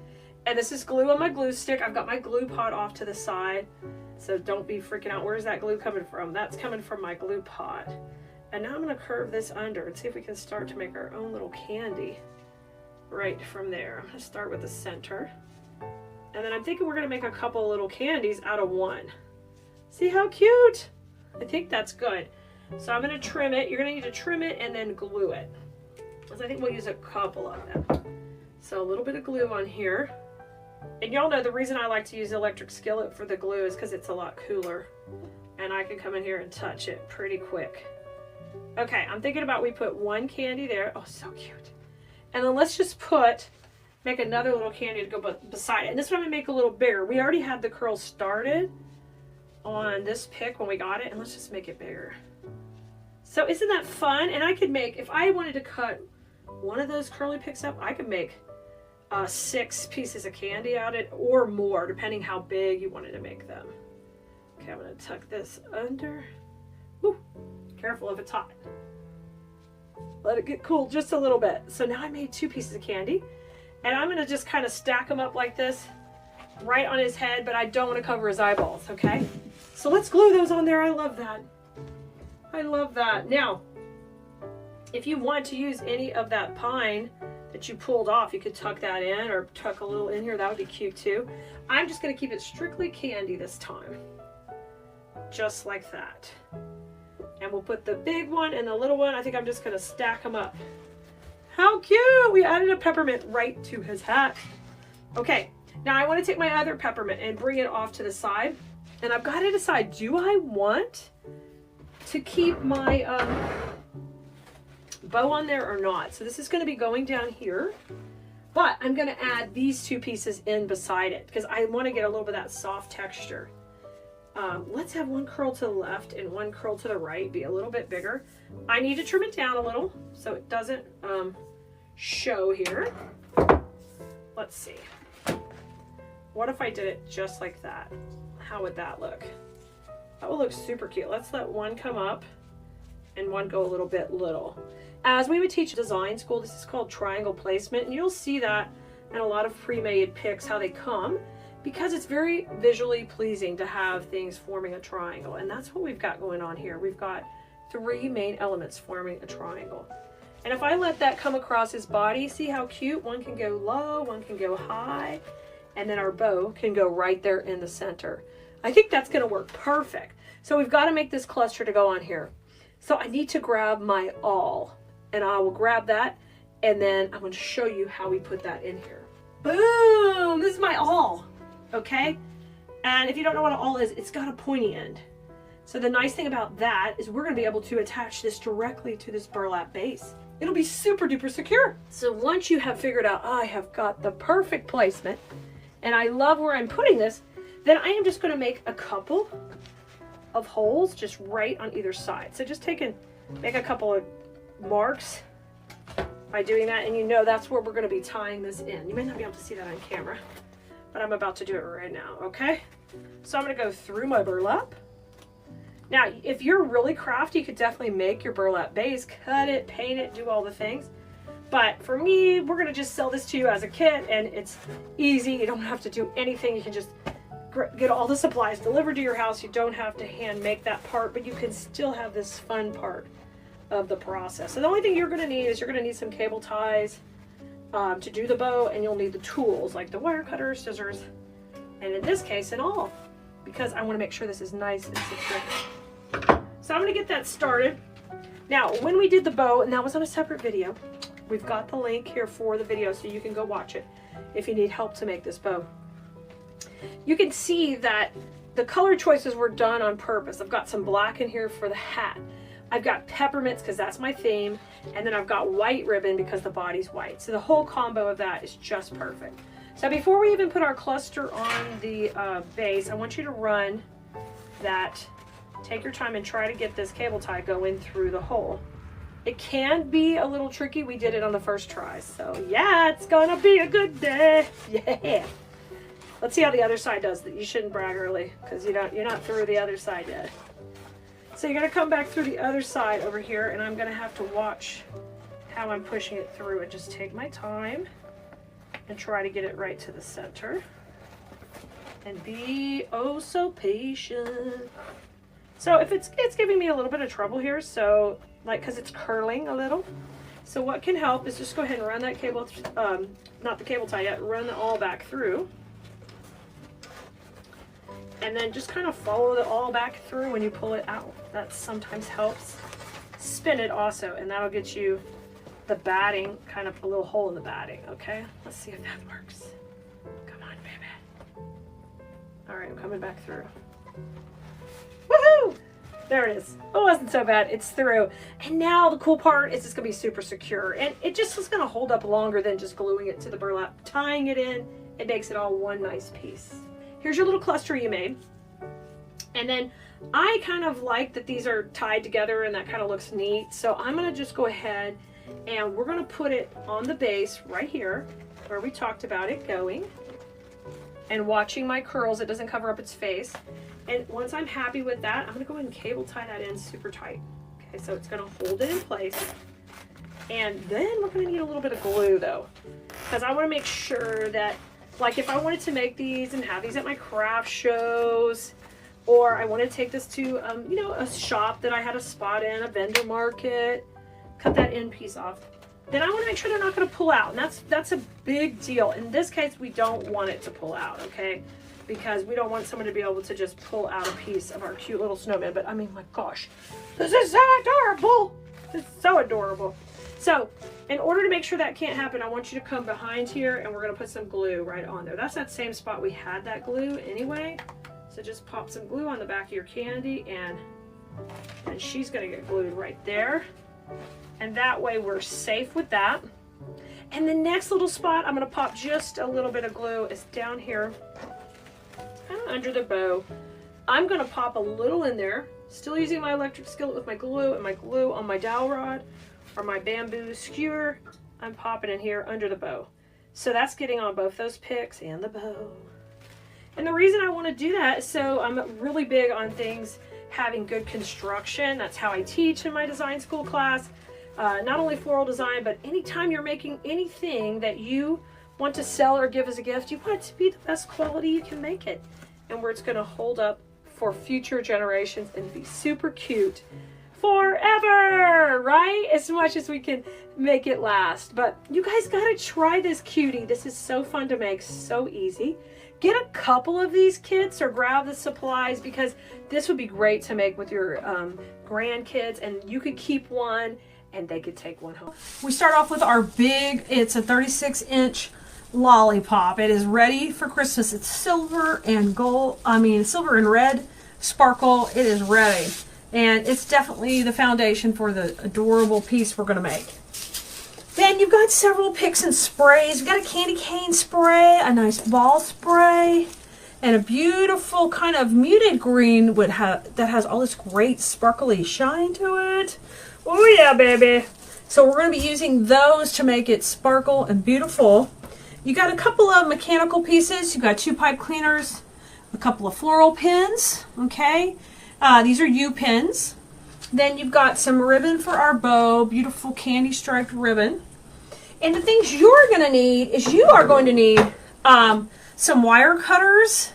And this is glue on my glue stick. I've got my glue pot off to the side. So don't be freaking out. Where's that glue coming from? That's coming from my glue pot. And now I'm going to curve this under and see if we can start to make our own little candy right from there. I'm going to start with the center. And then I'm thinking we're going to make a couple little candies out of one. See how cute? I think that's good. So I'm going to trim it. You're going to need to trim it and then glue it. Because I think we'll use a couple of them. So a little bit of glue on here. And y'all know the reason I like to use the electric skillet for the glue is because it's a lot cooler. And I can come in here and touch it pretty quick. Okay, I'm thinking about we put one candy there. Oh, so cute. And then let's just make another little candy to go beside it. And this one I'm going to make a little bigger. We already had the curl started on this pick when we got it. And let's just make it bigger. So isn't that fun? And I could make, if I wanted to cut one of those curly picks up, I could make 6 pieces of candy out of it or more, depending how big you wanted to make them. Okay, I'm going to tuck this under. Woo, careful if it's hot. Let it get cool just a little bit. So now I made 2 pieces of candy. And I'm going to just kind of stack them up like this right on his head, but I don't want to cover his eyeballs, okay? So let's glue those on there. I love that. I love that. Now, if you want to use any of that pine that you pulled off, you could tuck that in or tuck a little in here. That would be cute too. I'm just going to keep it strictly candy this time. Just like that. And we'll put the big one and the little one. I think I'm just going to stack them up. How cute! We added a peppermint right to his hat. Okay, now I want to take my other peppermint and bring it off to the side. And I've got to decide, do I want to keep my bow on there or not? So this is going to be going down here, but I'm going to add these 2 pieces in beside it because I want to get a little bit of that soft texture. Let's have one curl to the left and one curl to the right, be a little bit bigger. I need to trim it down a little so it doesn't show here. Let's see. What if I did it just like that? How would that look? That will look super cute. Let's let one come up and one go a little bit little. As we would teach design school, this is called triangle placement, and you'll see that in a lot of pre-made picks, how they come, because it's very visually pleasing to have things forming a triangle. And that's what we've got going on here. We've got 3 main elements forming a triangle. And if I let that come across his body, see how cute? One can go low, one can go high, and then our bow can go right there in the center. I think that's gonna work perfect. So we've gotta make this cluster to go on here. So I need to grab my awl, and I will grab that, and then I'm gonna show you how we put that in here. Boom, this is my awl, okay? And if you don't know what an awl is, it's got a pointy end. So the nice thing about that is we're gonna be able to attach this directly to this burlap base. It'll be super duper secure. So once you have figured out, I have got the perfect placement, and I love where I'm putting this, then I am just gonna make a couple of holes just right on either side. So just make a couple of marks by doing that, and you know that's where we're gonna be tying this in. You may not be able to see that on camera, but I'm about to do it right now, okay? So I'm gonna go through my burlap. Now, if you're really crafty, you could definitely make your burlap base, cut it, paint it, do all the things. But for me, we're gonna just sell this to you as a kit, and it's easy. You don't have to do anything. You can just get all the supplies delivered to your house. You don't have to hand make that part, but you can still have this fun part of the process. So the only thing you're gonna need is you're gonna need some cable ties to do the bow, and you'll need the tools like the wire cutter, scissors, and in this case, an awl, because I wanna make sure this is nice and secure. So I'm gonna get that started. Now, when we did the bow, and that was on a separate video, we've got the link here for the video so you can go watch it if you need help to make this bow. You can see that the color choices were done on purpose. I've got some black in here for the hat. I've got peppermints because that's my theme, and then I've got white ribbon because the body's white. So the whole combo of that is just perfect. So before we even put our cluster on the base, I want you to run that. Take your time and try to get this cable tie going through the hole. It can be a little tricky. We did it on the first try. So yeah, it's gonna be a good day. Yeah. Let's see how the other side does. You shouldn't brag early because you're not through the other side yet. So you're gonna come back through the other side over here, and I'm gonna have to watch how I'm pushing it through and just take my time and try to get it right to the center. And be oh so patient. So if it's giving me a little bit of trouble here, so like because it's curling a little. So what can help is just go ahead and run that cable, not the cable tie yet, run it all back through. And then just kind of follow it all back through when you pull it out. That sometimes helps. Spin it also, and that'll get you the batting, kind of a little hole in the batting, okay? Let's see if that works. Come on, baby. All right, I'm coming back through. Woohoo! There it is. Oh, it wasn't so bad. It's through. And now the cool part is it's going to be super secure. And it just is going to hold up longer than just gluing it to the burlap. Tying it in, it makes it all one nice piece. Here's your little cluster you made. And then I kind of like that these are tied together and that kind of looks neat. So I'm going to just go ahead and we're going to put it on the base right here where we talked about it going. And watching my curls, it doesn't cover up its face. And once I'm happy with that, I'm gonna go ahead and cable tie that in super tight. Okay, so it's gonna hold it in place. And then we're gonna need a little bit of glue though, because I wanna make sure that, like if I wanted to make these and have these at my craft shows, or I wanna take this to, you know, a shop that I had a spot in, a vendor market, cut that end piece off, then I wanna make sure they're not gonna pull out. And that's a big deal. In this case, we don't want it to pull out, okay? Because we don't want someone to be able to just pull out a piece of our cute little snowman. But I mean, my gosh, this is so adorable. It's so adorable. So in order to make sure that can't happen, I want you to come behind here and we're gonna put some glue right on there. That's that same spot we had that glue anyway. So just pop some glue on the back of your candy and she's gonna get glued right there. And that way we're safe with that. And the next little spot I'm gonna pop just a little bit of glue is down here. Kind of under the bow. I'm going to pop a little in there, still using my electric skillet with my glue and my glue on my dowel rod or my bamboo skewer. I'm popping in here under the bow. So that's getting on both those picks and the bow. And the reason I want to do that is so I'm really big on things having good construction. That's how I teach in my design school class. Not only floral design, but anytime you're making anything that you want to sell or give as a gift, you want it to be the best quality you can make it, and where it's going to hold up for future generations and be super cute forever, right? As much as we can make it last. But you guys gotta try this cutie. This is so fun to make, so easy. Get a couple of these kits or grab the supplies, because this would be great to make with your grandkids, and you could keep one and they could take one home. We start off with our big, it's a 36-inch lollipop. It is ready for Christmas. It's silver and gold, silver and red sparkle. It is ready. And it's definitely the foundation for the adorable piece we're going to make. Then you've got several picks and sprays. You've got a candy cane spray, a nice ball spray, and a beautiful kind of muted green that has all this great sparkly shine to it. Oh yeah, baby. So we're going to be using those to make it sparkle and beautiful. You got a couple of mechanical pieces. You've got 2 pipe cleaners, a couple of floral pins, okay? These are U-pins. Then you've got some ribbon for our bow, beautiful candy striped ribbon. And the things you're going to need is you are going to need some wire cutters.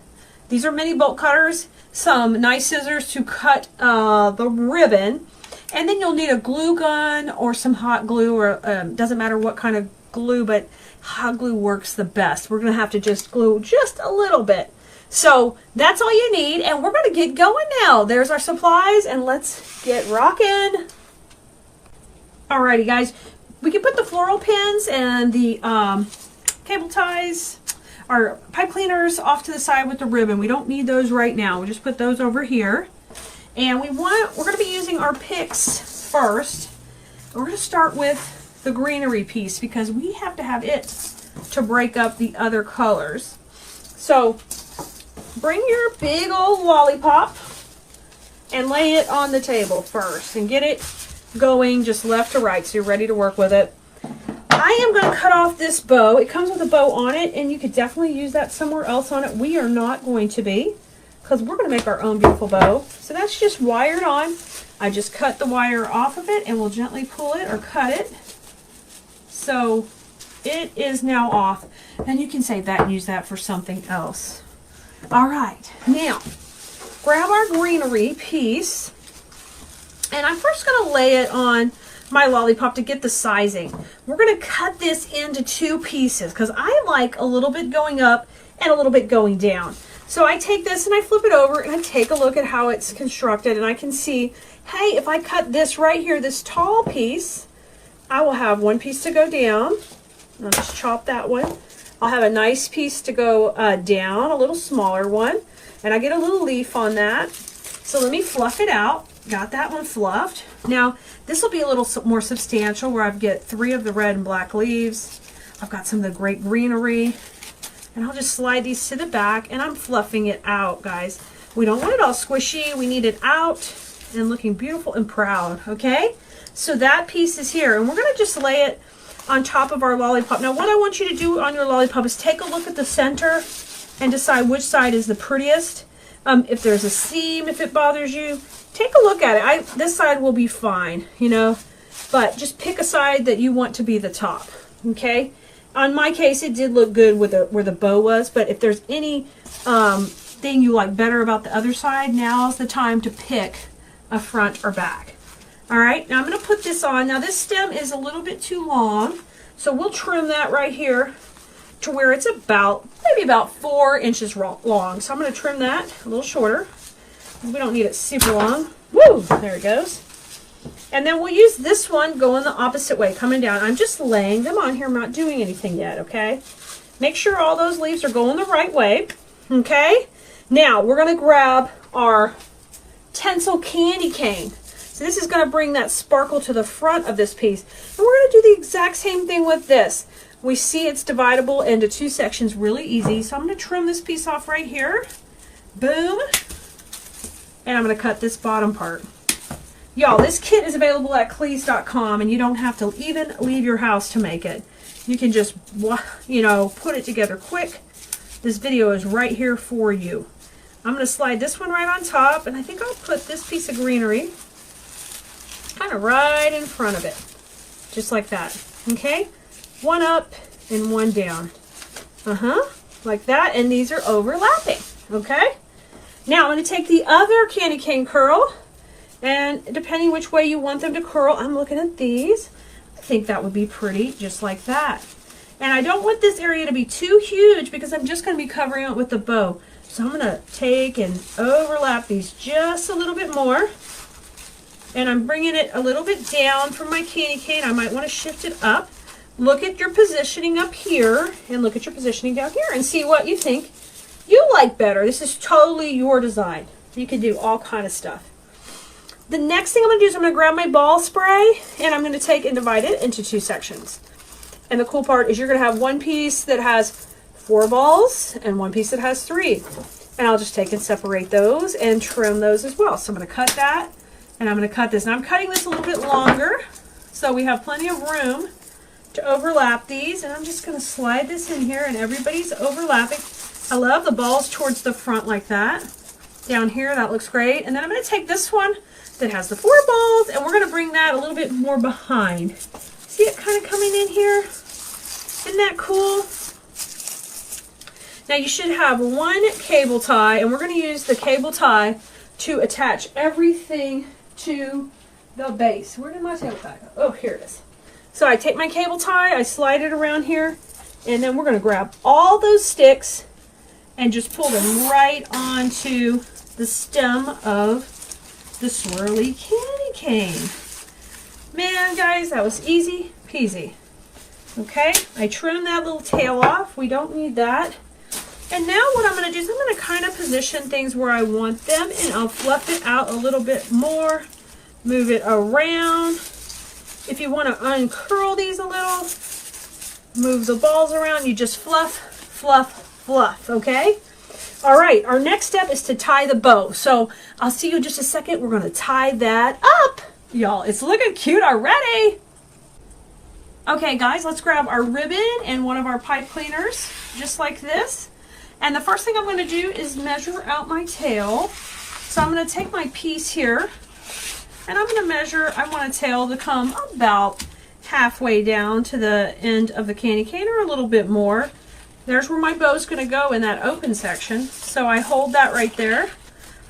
These are mini bolt cutters, some nice scissors to cut the ribbon. And then you'll need a glue gun or some hot glue, or doesn't matter what kind of glue, but hot glue works the best. We're going to have to just glue just a little bit. So that's all you need, and we're going to get going now. There's our supplies, and let's get rocking. Alrighty, guys. We can put the floral pins and the cable ties, our pipe cleaners, off to the side with the ribbon. We don't need those right now. We'll just put those over here. And we're going to be using our picks first. We're going to start with the greenery piece because we have to have it to break up the other colors. So bring your big old lollipop and lay it on the table first and get it going just left to right so you're ready to work with it. I am going to cut off this bow. It comes with a bow on it, and you could definitely use that somewhere else on it. We are not going to be, because we're going to make our own beautiful bow. So that's just wired on. I just cut the wire off of it, and we'll gently pull it or cut it. So it is now off, and you can save that and use that for something else. All right, now grab our greenery piece, and I'm first going to lay it on my lollipop to get the sizing. We're going to cut this into 2 pieces because I like a little bit going up and a little bit going down. So I take this and I flip it over and I take a look at how it's constructed, and I can see, hey, if I cut this right here, this tall piece, I will have 1 piece to go down. I'll just chop that one. I'll have a nice piece to go down, a little smaller one, and I get a little leaf on that. So let me fluff it out. Got that one fluffed. Now this will be a little more substantial, where I've got 3 of the red and black leaves. I've got some of the great greenery, and I'll just slide these to the back, and I'm fluffing it out, guys. We don't want it all squishy. We need it out and looking beautiful and proud, okay? So that piece is here, and we're going to just lay it on top of our lollipop. Now what I want you to do on your lollipop is take a look at the center and decide which side is the prettiest. If there's a seam, if it bothers you, take a look at it. This side will be fine, you know, but just pick a side that you want to be the top, okay? On my case, it did look good with where the bow was, but if there's any thing you like better about the other side, now's the time to pick a front or back. All right, now I'm going to put this on. Now this stem is a little bit too long, so we'll trim that right here to where it's maybe about 4 inches long. So I'm going to trim that a little shorter. We don't need it super long. Woo! There it goes. And then we'll use this one going the opposite way, coming down. I'm just laying them on here. I'm not doing anything yet, okay? Make sure all those leaves are going the right way, okay? Now, we're going to grab our tinsel candy cane. So this is going to bring that sparkle to the front of this piece. And we're going to do the exact same thing with this. We see it's dividable into 2 sections really easy. So I'm going to trim this piece off right here. Boom. And I'm going to cut this bottom part. Y'all, this kit is available at Keleas.com, and you don't have to even leave your house to make it. You can just, you know, put it together quick. This video is right here for you. I'm going to slide this one right on top, and I think I'll put this piece of greenery kind of right in front of it. Just like that. Okay? 1 up and 1 down. Like that, and these are overlapping. Okay? Now I'm going to take the other candy cane curl, And depending which way you want them to curl, I'm looking at these. I think that would be pretty, just like that. And I don't want this area to be too huge because I'm just going to be covering it with the bow. So I'm going to take and overlap these just a little bit more. And I'm bringing it a little bit down from my candy cane. I might want to shift it up. Look at your positioning up here and look at your positioning down here and see what you think you like better. This is totally your design. You can do all kind of stuff. The next thing I'm going to do is I'm going to grab my ball spray and I'm going to take and divide it into 2 sections. And the cool part is you're going to have one piece that has 4 balls and one piece that has 3. And I'll just take and separate those and trim those as well. So I'm going to cut that and I'm going to cut this. And I'm cutting this a little bit longer so we have plenty of room to overlap these. And I'm just going to slide this in here and everybody's overlapping. I love the balls towards the front like that. Down here, that looks great. And then I'm going to take this one that has the 4 balls and we're going to bring that a little bit more behind. See it kind of coming in here? Isn't that cool? Now you should have 1 cable tie and we're going to use the cable tie to attach everything to the base. Where did my cable tie go? Oh, here it is. So I take my cable tie, I slide it around here, and then we're going to grab all those sticks and just pull them right onto the stem of the swirly candy cane. Man, guys, that was easy peasy. Okay, I trimmed that little tail off. We don't need that. And now what I'm going to do is I'm going to kind of position things where I want them, and I'll fluff it out a little bit more, move it around. If you want to uncurl these a little, move the balls around, you just fluff, fluff, fluff, okay? All right, our next step is to tie the bow. So I'll see you in just a second. We're going to tie that up. Y'all, it's looking cute already. Okay, guys, let's grab our ribbon and one of our pipe cleaners, just like this. And the first thing I'm going to do is measure out my tail. So I'm going to take my piece here, and I'm going to measure, I want a tail to come about halfway down to the end of the candy cane, or a little bit more. There's where my bow's going to go in that open section. So I hold that right there.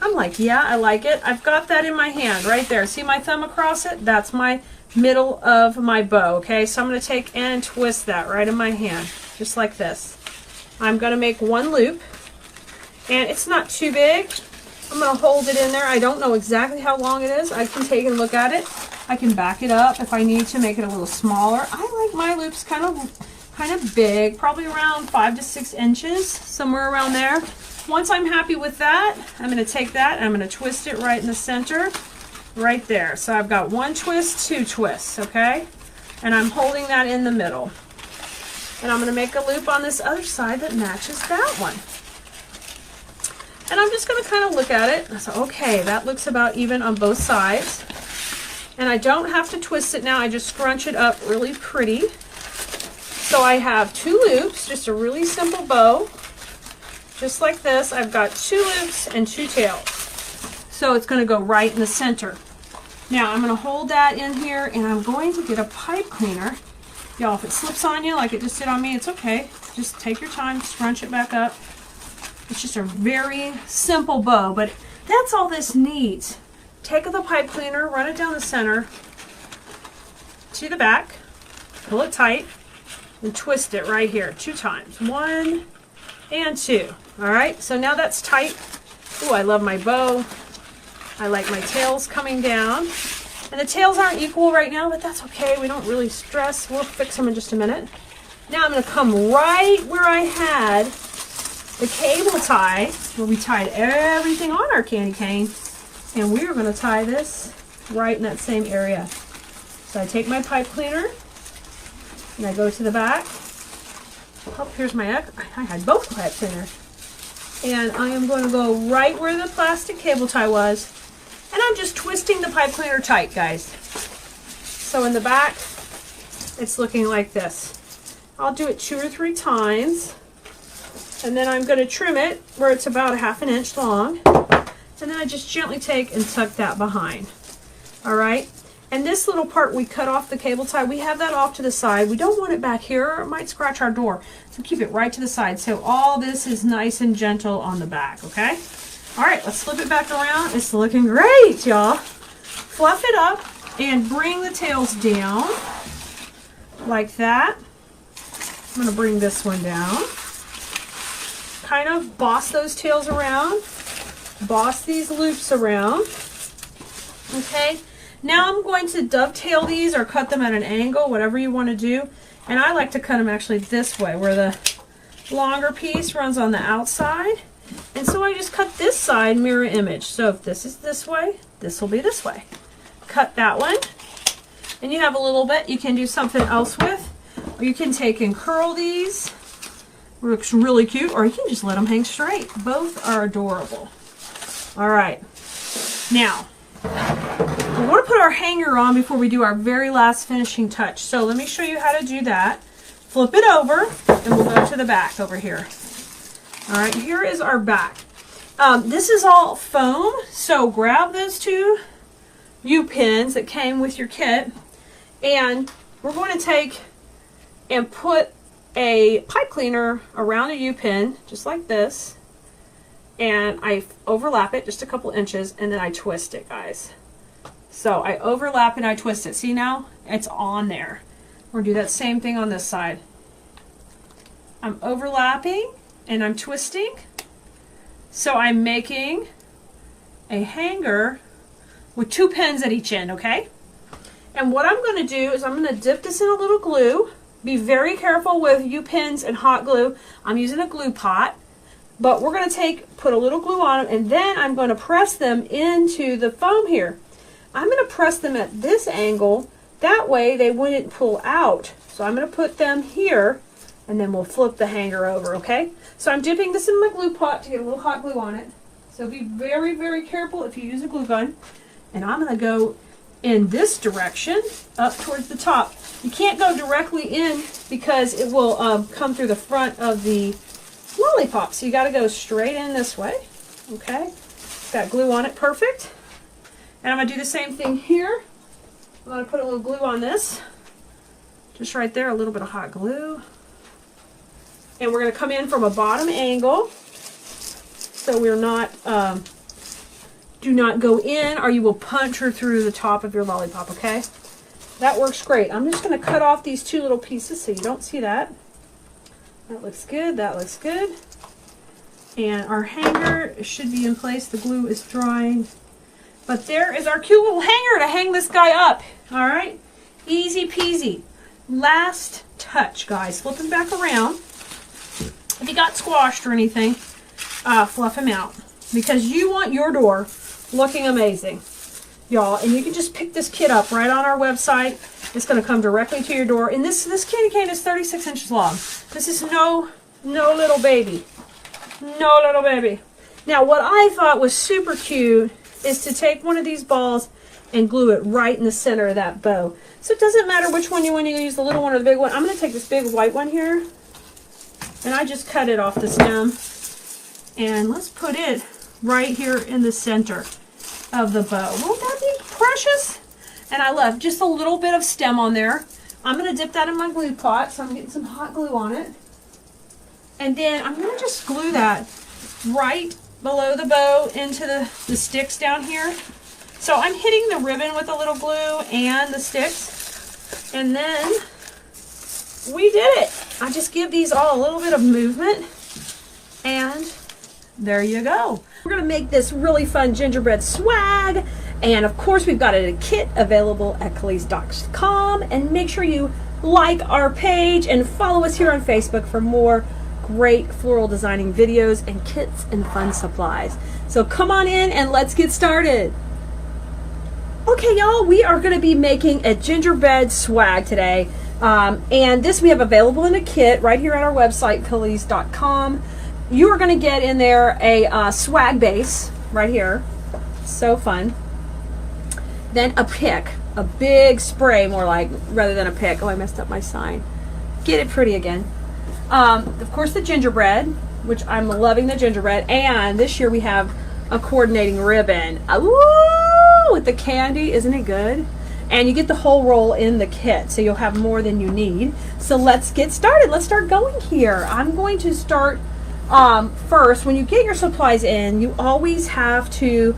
I'm like, yeah, I like it. I've got that in my hand right there. See my thumb across it? That's my middle of my bow, okay? So I'm going to take and twist that right in my hand, just like this. I'm going to make 1 loop, and it's not too big. I'm going to hold it in there. I don't know exactly how long it is. I can take and look at it. I can back it up if I need to make it a little smaller. I like my loops kind of big, probably around 5 to 6 inches, somewhere around there. Once I'm happy with that, I'm going to take that and I'm going to twist it right in the center, right there. So I've got 1 twist, 2 twists, okay? And I'm holding that in the middle. And I'm going to make a loop on this other side that matches that one. And I'm just going to kind of look at it. And say, okay, that looks about even on both sides. And I don't have to twist it now. I just scrunch it up really pretty. So I have 2 loops, just a really simple bow. Just like this. I've got 2 loops and 2 tails. So it's going to go right in the center. Now I'm going to hold that in here, and I'm going to get a pipe cleaner. Y'all, if it slips on you like it just did on me, it's okay. Just take your time, scrunch it back up. It's just a very simple bow, but that's all this needs. Take the pipe cleaner, run it down the center to the back, pull it tight, and twist it right here 2 times. 1 and 2. All right, so now that's tight. Oh, I love my bow. I like my tails coming down. And the tails aren't equal right now, but that's okay. We don't really stress. We'll fix them in just a minute. Now I'm going to come right where I had the cable tie, where we tied everything on our candy cane. And we are going to tie this right in that same area. So I take my pipe cleaner, and I go to the back. Oh, here's my, I had both pipe cleaners. And I am going to go right where the plastic cable tie was. And I'm just twisting the pipe cleaner tight, guys. So in the back, it's looking like this. I'll do it 2 or 3 times. And then I'm going to trim it where it's about 1/2 inch long. And then I just gently take and tuck that behind. All right. And this little part we cut off the cable tie, we have that off to the side. We don't want it back here, or it might scratch our door. So keep it right to the side. So all this is nice and gentle on the back, okay? All right, let's flip it back around. It's looking great, y'all. fluff it up and bring the tails down like that. I'm going to bring this one down. Kind of boss those tails around. Boss these loops around. Okay. Now I'm going to dovetail these or cut them at an angle, whatever you want to do. And I like to cut them actually this way, where the longer piece runs on the outside. And so I just cut this side mirror image. So if this is this way, this will be this way. Cut that one. And you have a little bit you can do something else with. Or you can take and curl these. Looks really cute. Or you can just let them hang straight. Both are adorable. All right. Now, we want to put our hanger on before we do our very last finishing touch. So let me show you how to do that. Flip it over and we'll go to the back over here. All right, here is our back. This is all foam, so grab those two U-pins that came with your kit, and we're going to take and put a pipe cleaner around a U-pin, just like this, and I overlap it just a couple inches, and then I twist it, guys. So I overlap and I twist it. See now? It's on there. We're going to do that same thing on this side. I'm overlapping and I'm twisting. So I'm making a hanger with 2 pins at each end, okay? And what I'm going to do is I'm going to dip this in a little glue. Be very careful with U-pins and hot glue. I'm using a glue pot. But we're going to put a little glue on them, and then I'm going to press them into the foam here. I'm going to press them at this angle. That way they wouldn't pull out. So I'm going to put them here, and then we'll flip the hanger over, okay? So I'm dipping this in my glue pot to get a little hot glue on it. So be very, very careful if you use a glue gun. And I'm going to go in this direction, up towards the top. You can't go directly in because it will come through the front of the lollipop. So you got to go straight in this way, okay? Got glue on it, perfect. And I'm going to do the same thing here. I'm going to put a little glue on this. Just right there, a little bit of hot glue. And we're going to come in from a bottom angle. So we're not, do not go in or you will punch her through the top of your lollipop, okay? That works great. I'm just going to cut off these 2 little pieces so you don't see that. That looks good, that looks good. And our hanger should be in place. The glue is drying. But there is our cute little hanger to hang this guy up. All right, easy peasy. Last touch, guys. Flip him back around. If he got squashed or anything, fluff him out. Because you want your door looking amazing, y'all. And you can just pick this kit up right on our website. It's going to come directly to your door. And this candy cane is 36 inches long. This is no little baby. No little baby. Now, what I thought was super cute is to take one of these balls and glue it right in the center of that bow. So it doesn't matter which one you want to use, the little one or the big one. I'm going to take this big white one here, and I just cut it off the stem. And let's put it right here in the center of the bow. Won't that be precious? And I left just a little bit of stem on there. I'm going to dip that in my glue pot, so I'm getting some hot glue on it. And then I'm going to just glue that right below the bow into the sticks down here. So I'm hitting the ribbon with a little glue and the sticks. And then we did it. I just give these all a little bit of movement. And there you go. We're going to make this really fun gingerbread swag. And of course, we've got a kit available at Keleas.com. And make sure you like our page and follow us here on Facebook for more great floral designing videos and kits and fun supplies. So come on in and let's get started. Okay, y'all, we are going to be making a gingerbread swag today. And this we have available in a kit right here on our website, Keleas.com. You are going to get in there a swag base right here. So fun. Then a pick, a big spray, more like, rather than a pick. Oh, I messed up my sign. Get it pretty again. Of course, the gingerbread, which I'm loving the gingerbread. And this year we have a coordinating ribbon. Ooh, with the candy, isn't it good? And you get the whole roll in the kit, so you'll have more than you need. So let's get started. Let's start going here. I'm going to start first. When you get your supplies in, you always have to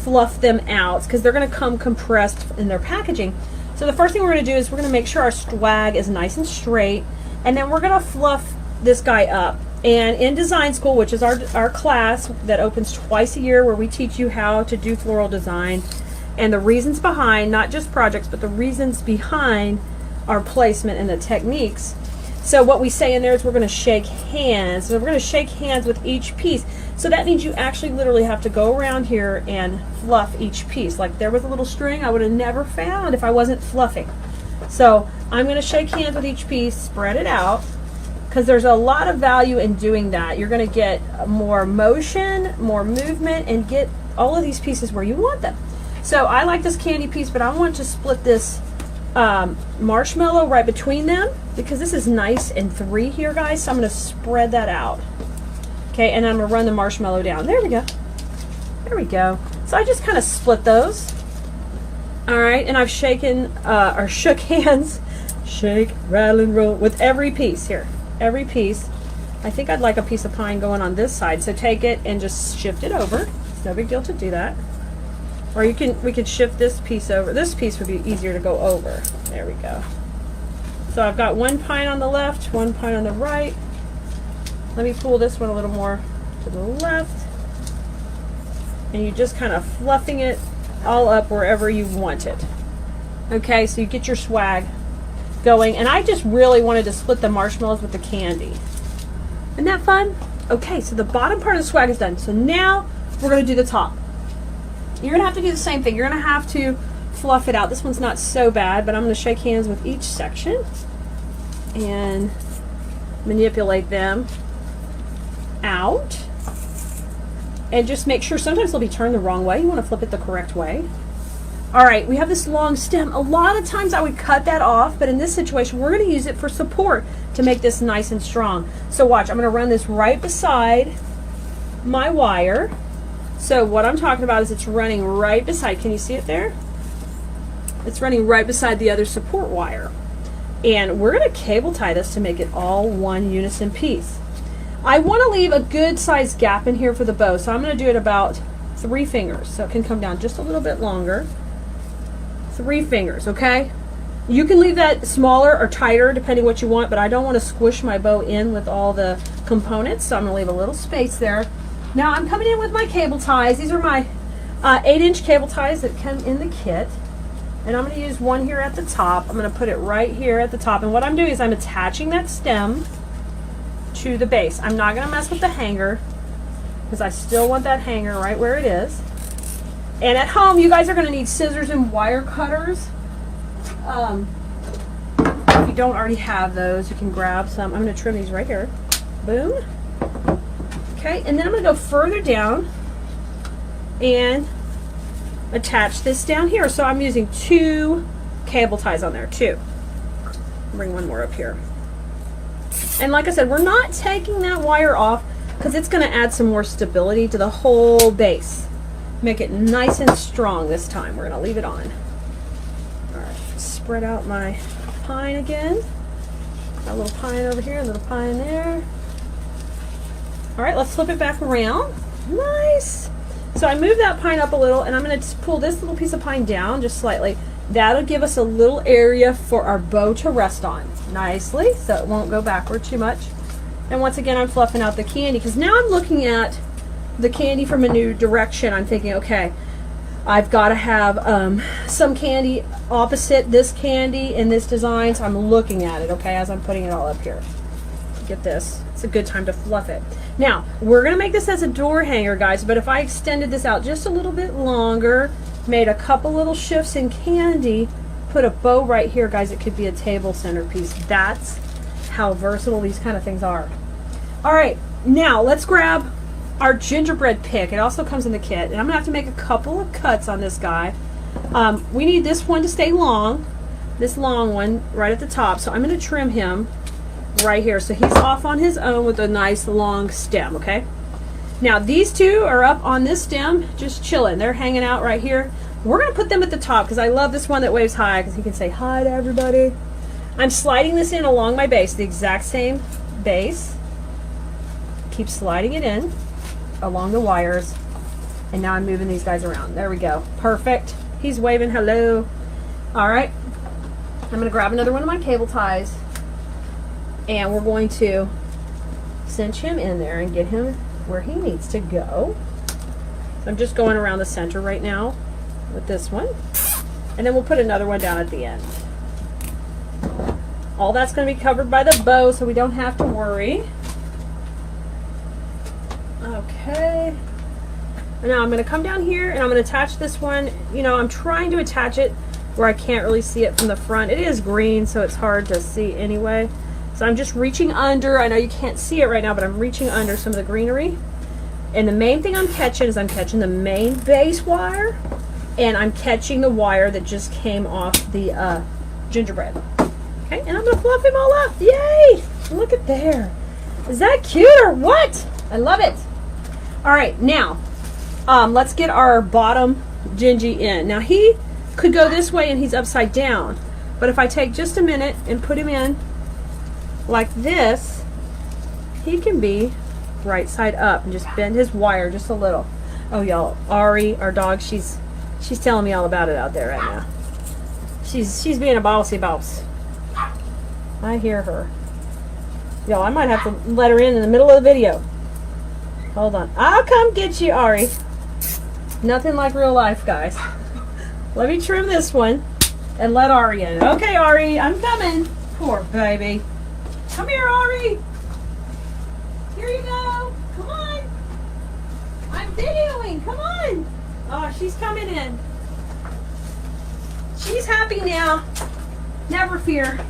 fluff them out because they're going to come compressed in their packaging. So the first thing we're going to do is we're going to make sure our swag is nice and straight, and then we're going to fluff this guy up. And in design school, which is our class that opens twice a year, where we teach you how to do floral design and the reasons behind, not just projects, but the reasons behind our placement and the techniques. So what we say in there is we're going to shake hands. So we're going to shake hands with each piece. So that means you actually literally have to go around here and fluff each piece. Like there was a little string I would have never found if I wasn't fluffing. So I'm going to shake hands with each piece, spread it out, because there's a lot of value in doing that. You're going to get more motion, more movement, and get all of these pieces where you want them. So I like this candy piece, but I want to split this marshmallow right between them because this is nice and 3 here, guys. So I'm going to spread that out. Okay, and I'm going to run the marshmallow down. There we go. There we go. So I just kind of split those. All right, and I've shaken or shook hands, shake, rattle, and roll with every piece here. Every piece. I think I'd like a piece of pine going on this side, so take it and just shift it over. It's no big deal to do that. Or we could shift this piece over. This piece would be easier to go over. There we go. So I've got one pine on the left, one pine on the right. Let me pull this one a little more to the left. And you just kind of fluffing it all up wherever you want it. Okay, so you get your swag going. And I just really wanted to split the marshmallows with the candy. Isn't that fun? Okay, so the bottom part of the swag is done. So now we're going to do the top. You're going to have to do the same thing. You're going to have to fluff it out. This one's not so bad, but I'm going to shake hands with each section and manipulate them out. And just make sure, sometimes they'll be turned the wrong way. You want to flip it the correct way. All right, we have this long stem. A lot of times I would cut that off, but in this situation, we're going to use it for support to make this nice and strong. So watch, I'm going to run this right beside my wire. So what I'm talking about is it's running right beside, can you see it there? It's running right beside the other support wire. And we're going to cable tie this to make it all one unison piece. I want to leave a good sized gap in here for the bow, so I'm going to do it about 3 fingers. So it can come down just a little bit longer. 3 fingers, okay? You can leave that smaller or tighter depending what you want, but I don't want to squish my bow in with all the components, so I'm going to leave a little space there. Now I'm coming in with my cable ties. These are my 8-inch cable ties that come in the kit. And I'm going to use one here at the top. I'm going to put it right here at the top. And what I'm doing is I'm attaching that stem to the base. I'm not going to mess with the hanger because I still want that hanger right where it is. And at home, you guys are going to need scissors and wire cutters. If you don't already have those, you can grab some. I'm going to trim these right here. Boom. Okay, and then I'm going to go further down and attach this down here. So I'm using 2 cable ties on there, 2. Bring one more up here. And like I said, we're not taking that wire off because it's going to add some more stability to the whole base. Make it nice and strong this time. We're going to leave it on. All right, spread out my pine again. Got a little pine over here, a little pine there. All right, let's flip it back around. Nice. So I moved that pine up a little, and I'm going to pull this little piece of pine down just slightly. That'll give us a little area for our bow to rest on nicely, so it won't go backward too much. And once again, I'm fluffing out the candy because now I'm looking at the candy from a new direction. I'm thinking, okay, I've got to have some candy opposite this candy in this design, so I'm looking at it, okay, as I'm putting it all up here. Get this. It's a good time to fluff it. Now, we're going to make this as a door hanger, guys, but if I extended this out just a little bit longer, made a couple little shifts in candy, put a bow right here, guys, it could be a table centerpiece. That's how versatile these kind of things are. All right, now let's grab our gingerbread pick. It also comes in the kit, and I'm going to have to make a couple of cuts on this guy. We need this one to stay long, this long one right at the top, so I'm going to trim him right here. So he's off on his own with a nice long stem, okay? Now these 2 are up on this stem, just chilling. They're hanging out right here. We're going to put them at the top because I love this one that waves high because he can say hi to everybody. I'm sliding this in along my base, the exact same base. Keep sliding it in along the wires. And now I'm moving these guys around. There we go. Perfect. He's waving hello. All right. I'm going to grab another one of my cable ties. And we're going to cinch him in there and get him where he needs to go. So I'm just going around the center right now with this one. And then we'll put another one down at the end. All that's going to be covered by the bow, so we don't have to worry. Okay. And now I'm going to come down here and I'm going to attach this one. You know, I'm trying to attach it where I can't really see it from the front. It is green, so it's hard to see anyway. So I'm just reaching under. I know you can't see it right now, but I'm reaching under some of the greenery. And the main thing I'm catching is I'm catching the main base wire, and I'm catching the wire that just came off the gingerbread. Okay, and I'm going to fluff him all up. Yay! Look at there. Is that cute or what? I love it. All right, now, let's get our bottom Gingy in. Now, he could go this way and he's upside down. But if I take just a minute and put him in like this, he can be right side up and just bend his wire just a little. Oh, y'all, Ari, our dog, she's telling me all about it out there right now. She's being a bossy boss. I hear her. Y'all, I might have to let her in the middle of the video. Hold on. I'll come get you, Ari. Nothing like real life, guys. Let me trim this one and let Ari in. Okay, Ari, I'm coming. Poor baby. Come here, Ari. Here you go. Come on. I'm videoing. Come on. Oh, she's coming in. She's happy now. Never fear.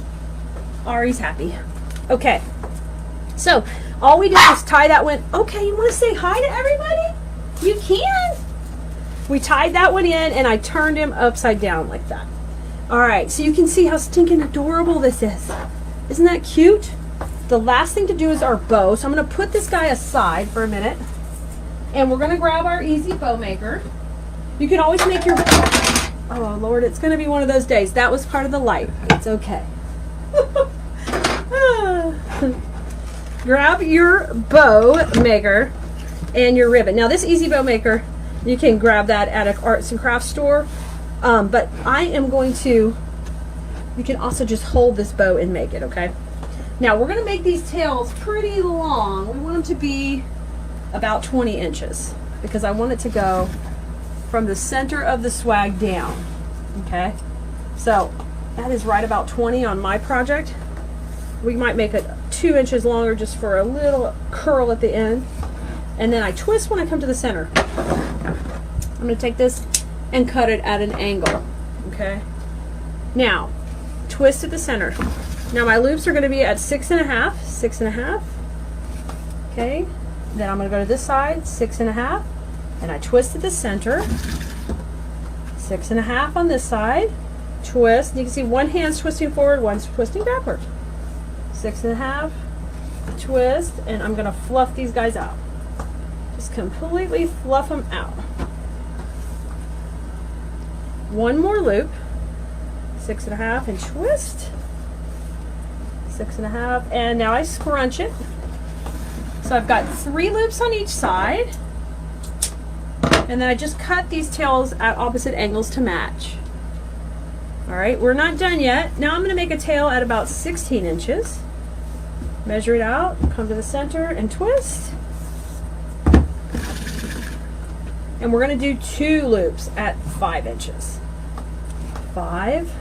Ari's happy. Okay. So, all we did was tie that one. Okay, you want to say hi to everybody? You can. We tied that one in, and I turned him upside down like that. All right, so you can see how stinking adorable this is. Isn't that cute? The last thing to do is our bow. So I'm going to put this guy aside for a minute, and we're going to grab our easy bow maker. You can always make your... Oh, Lord, it's going to be one of those days. That was part of the light. It's okay. Grab your bow maker and your ribbon. Now, this easy bow maker, you can grab that at an arts and crafts store. But I am going to... You can also just hold this bow and make it, okay? Now, we're going to make these tails pretty long. We want them to be about 20 inches because I want it to go from the center of the swag down, okay? So that is right about 20 on my project. We might make it 2 inches longer just for a little curl at the end. And then I twist when I come to the center. I'm going to take this and cut it at an angle, okay? Now, twist at the center. Now my loops are going to be at 6.5, 6.5. Okay, then I'm going to go to this side, 6.5, and I twist at the center. 6.5 on this side. Twist. You can see one hand's twisting forward, one's twisting backward. 6.5. Twist, and I'm going to fluff these guys out. Just completely fluff them out. One more loop. 6.5 and twist. 6.5, and now I scrunch it. So I've got 3 loops on each side, and then I just cut these tails at opposite angles to match. All right, we're not done yet. Now I'm going to make a tail at about 16 inches. Measure it out, come to the center and twist. And we're going to do 2 loops at 5 inches. 5,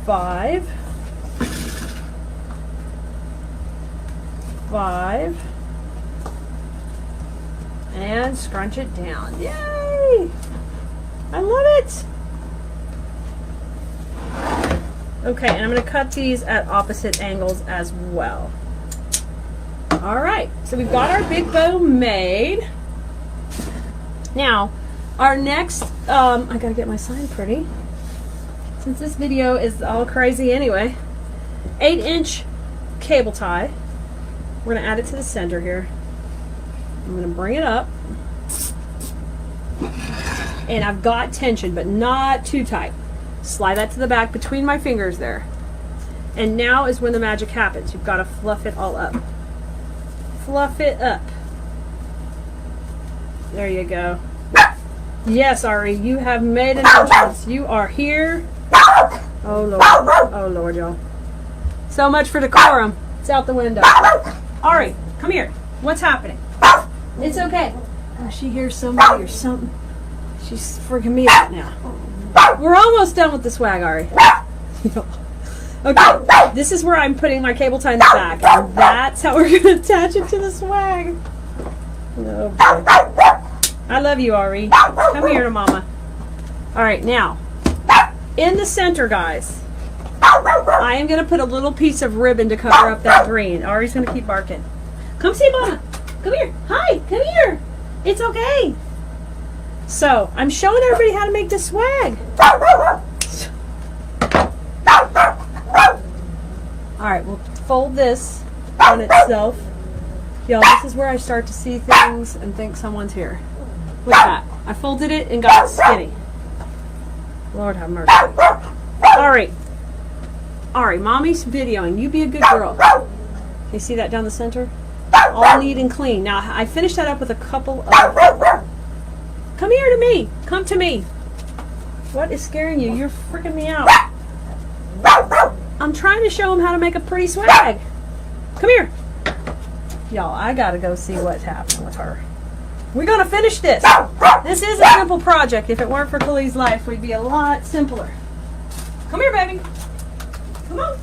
5, 5, and scrunch it down. Yay! I love it! Okay, and I'm going to cut these at opposite angles as well. Alright, so we've got our big bow made. Now, our next, I gotta get my sign pretty, since this video is all crazy anyway. 8-inch cable tie. We're gonna add it to the center here. I'm gonna bring it up. And I've got tension, but not too tight. Slide that to the back between my fingers there. And now is when the magic happens. You've got to fluff it all up. Fluff it up. There you go. Yes, Ari, you have made an entrance. You are here. Oh, Lord. Oh, Lord, y'all. So much for decorum. It's out the window. Ari, come here. What's happening? It's okay. Oh, she hears somebody or something. She's freaking me out now. We're almost done with the swag, Ari. Okay, this is where I'm putting my cable tie in the back. And that's how we're going to attach it to the swag. Oh, boy. I love you, Ari. Come here to Mama. All right, now, in the center, guys, I am going to put a little piece of ribbon to cover up that green. Ari's going to keep barking. Come see Mama. Come here. Hi, come here. It's okay. So, I'm showing everybody how to make this swag. Alright, we'll fold this on itself. Y'all, this is where I start to see things and think someone's here. Look at that. I folded it and got it skinny. Lord have mercy. Alright. Alright, Mommy's videoing. You be a good girl. You see that down the center? All neat and clean. Now, I finished that up with a couple of... Come here to me. Come to me. What is scaring you? You're freaking me out. I'm trying to show him how to make a pretty swag. Come here. Y'all, I gotta go see what's happening with her. We're gonna finish this. This is a simple project. If it weren't for Keleas' life, we'd be a lot simpler. Come here, baby. Come on.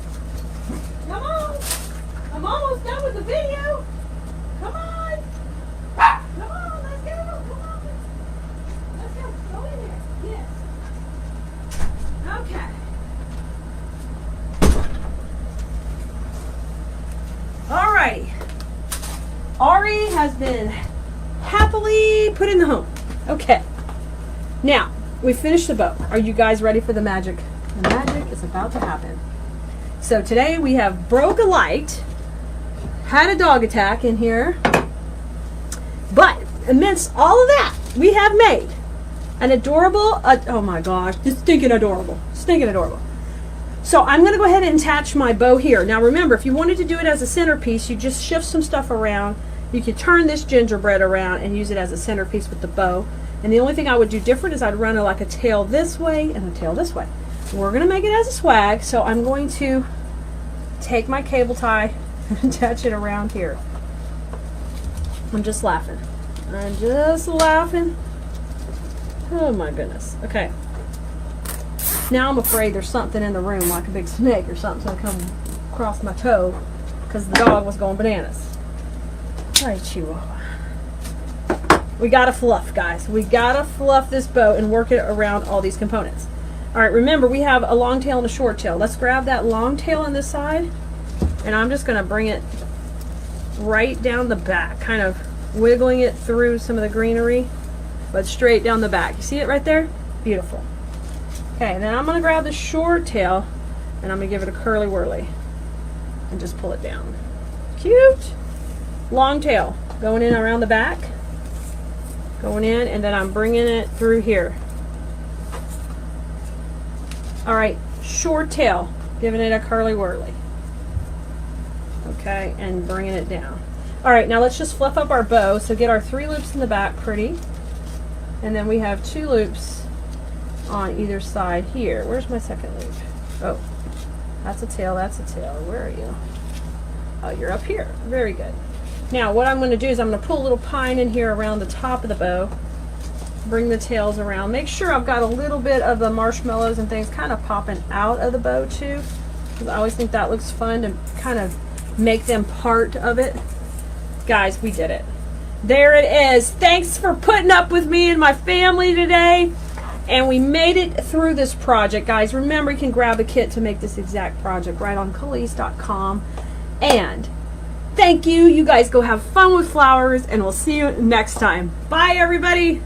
Come on. I'm almost done with the video. Come on. Come on, let's go. Come on. Let's go. Go in there. Yes. Okay. Alrighty. Ari has been happily put in the home. Okay. Now, we finished the bow. Are you guys ready for the magic? The magic is about to happen. So today we have broke a light, had a dog attack in here, but amidst all of that, we have made an adorable, oh my gosh, just stinking adorable. Stinking adorable. So I'm going to go ahead and attach my bow here. Now remember, if you wanted to do it as a centerpiece, you just shift some stuff around. You could turn this gingerbread around and use it as a centerpiece with the bow. And the only thing I would do different is I'd run like a tail this way and a tail this way. We're going to make it as a swag, so I'm going to take my cable tie and attach it around here. I'm just laughing. I'm just laughing. Oh my goodness. Okay. Now I'm afraid there's something in the room, like a big snake or something's going to come across my toe because the dog was going bananas. All right, Chihuahua. We got to fluff, guys. We got to fluff this bow and work it around all these components. All right, remember, we have a long tail and a short tail. Let's grab that long tail on this side, and I'm just going to bring it right down the back, kind of wiggling it through some of the greenery, but straight down the back. You see it right there? Beautiful. Okay, then I'm going to grab the short tail, and I'm going to give it a curly whirly, and just pull it down. Cute! Long tail, going in around the back, going in, and then I'm bringing it through here. Alright, short tail, giving it a curly whirly. Okay, and bringing it down. Alright, now let's just fluff up our bow. So get our 3 loops in the back pretty. And then we have 2 loops on either side here. Where's my second loop? Oh, that's a tail, that's a tail. Where are you? Oh, you're up here. Very good. Now, what I'm going to do is I'm going to put a little pine in here around the top of the bow. Bring the tails around. Make sure I've got a little bit of the marshmallows and things kind of popping out of the bow too, because I always think that looks fun to kind of make them part of it. Guys, we did it. There it is. Thanks for putting up with me and my family today. And we made it through this project, guys. Remember, you can grab a kit to make this exact project right on Keleas.com. And thank you. You guys go have fun with flowers, and we'll see you next time. Bye, everybody.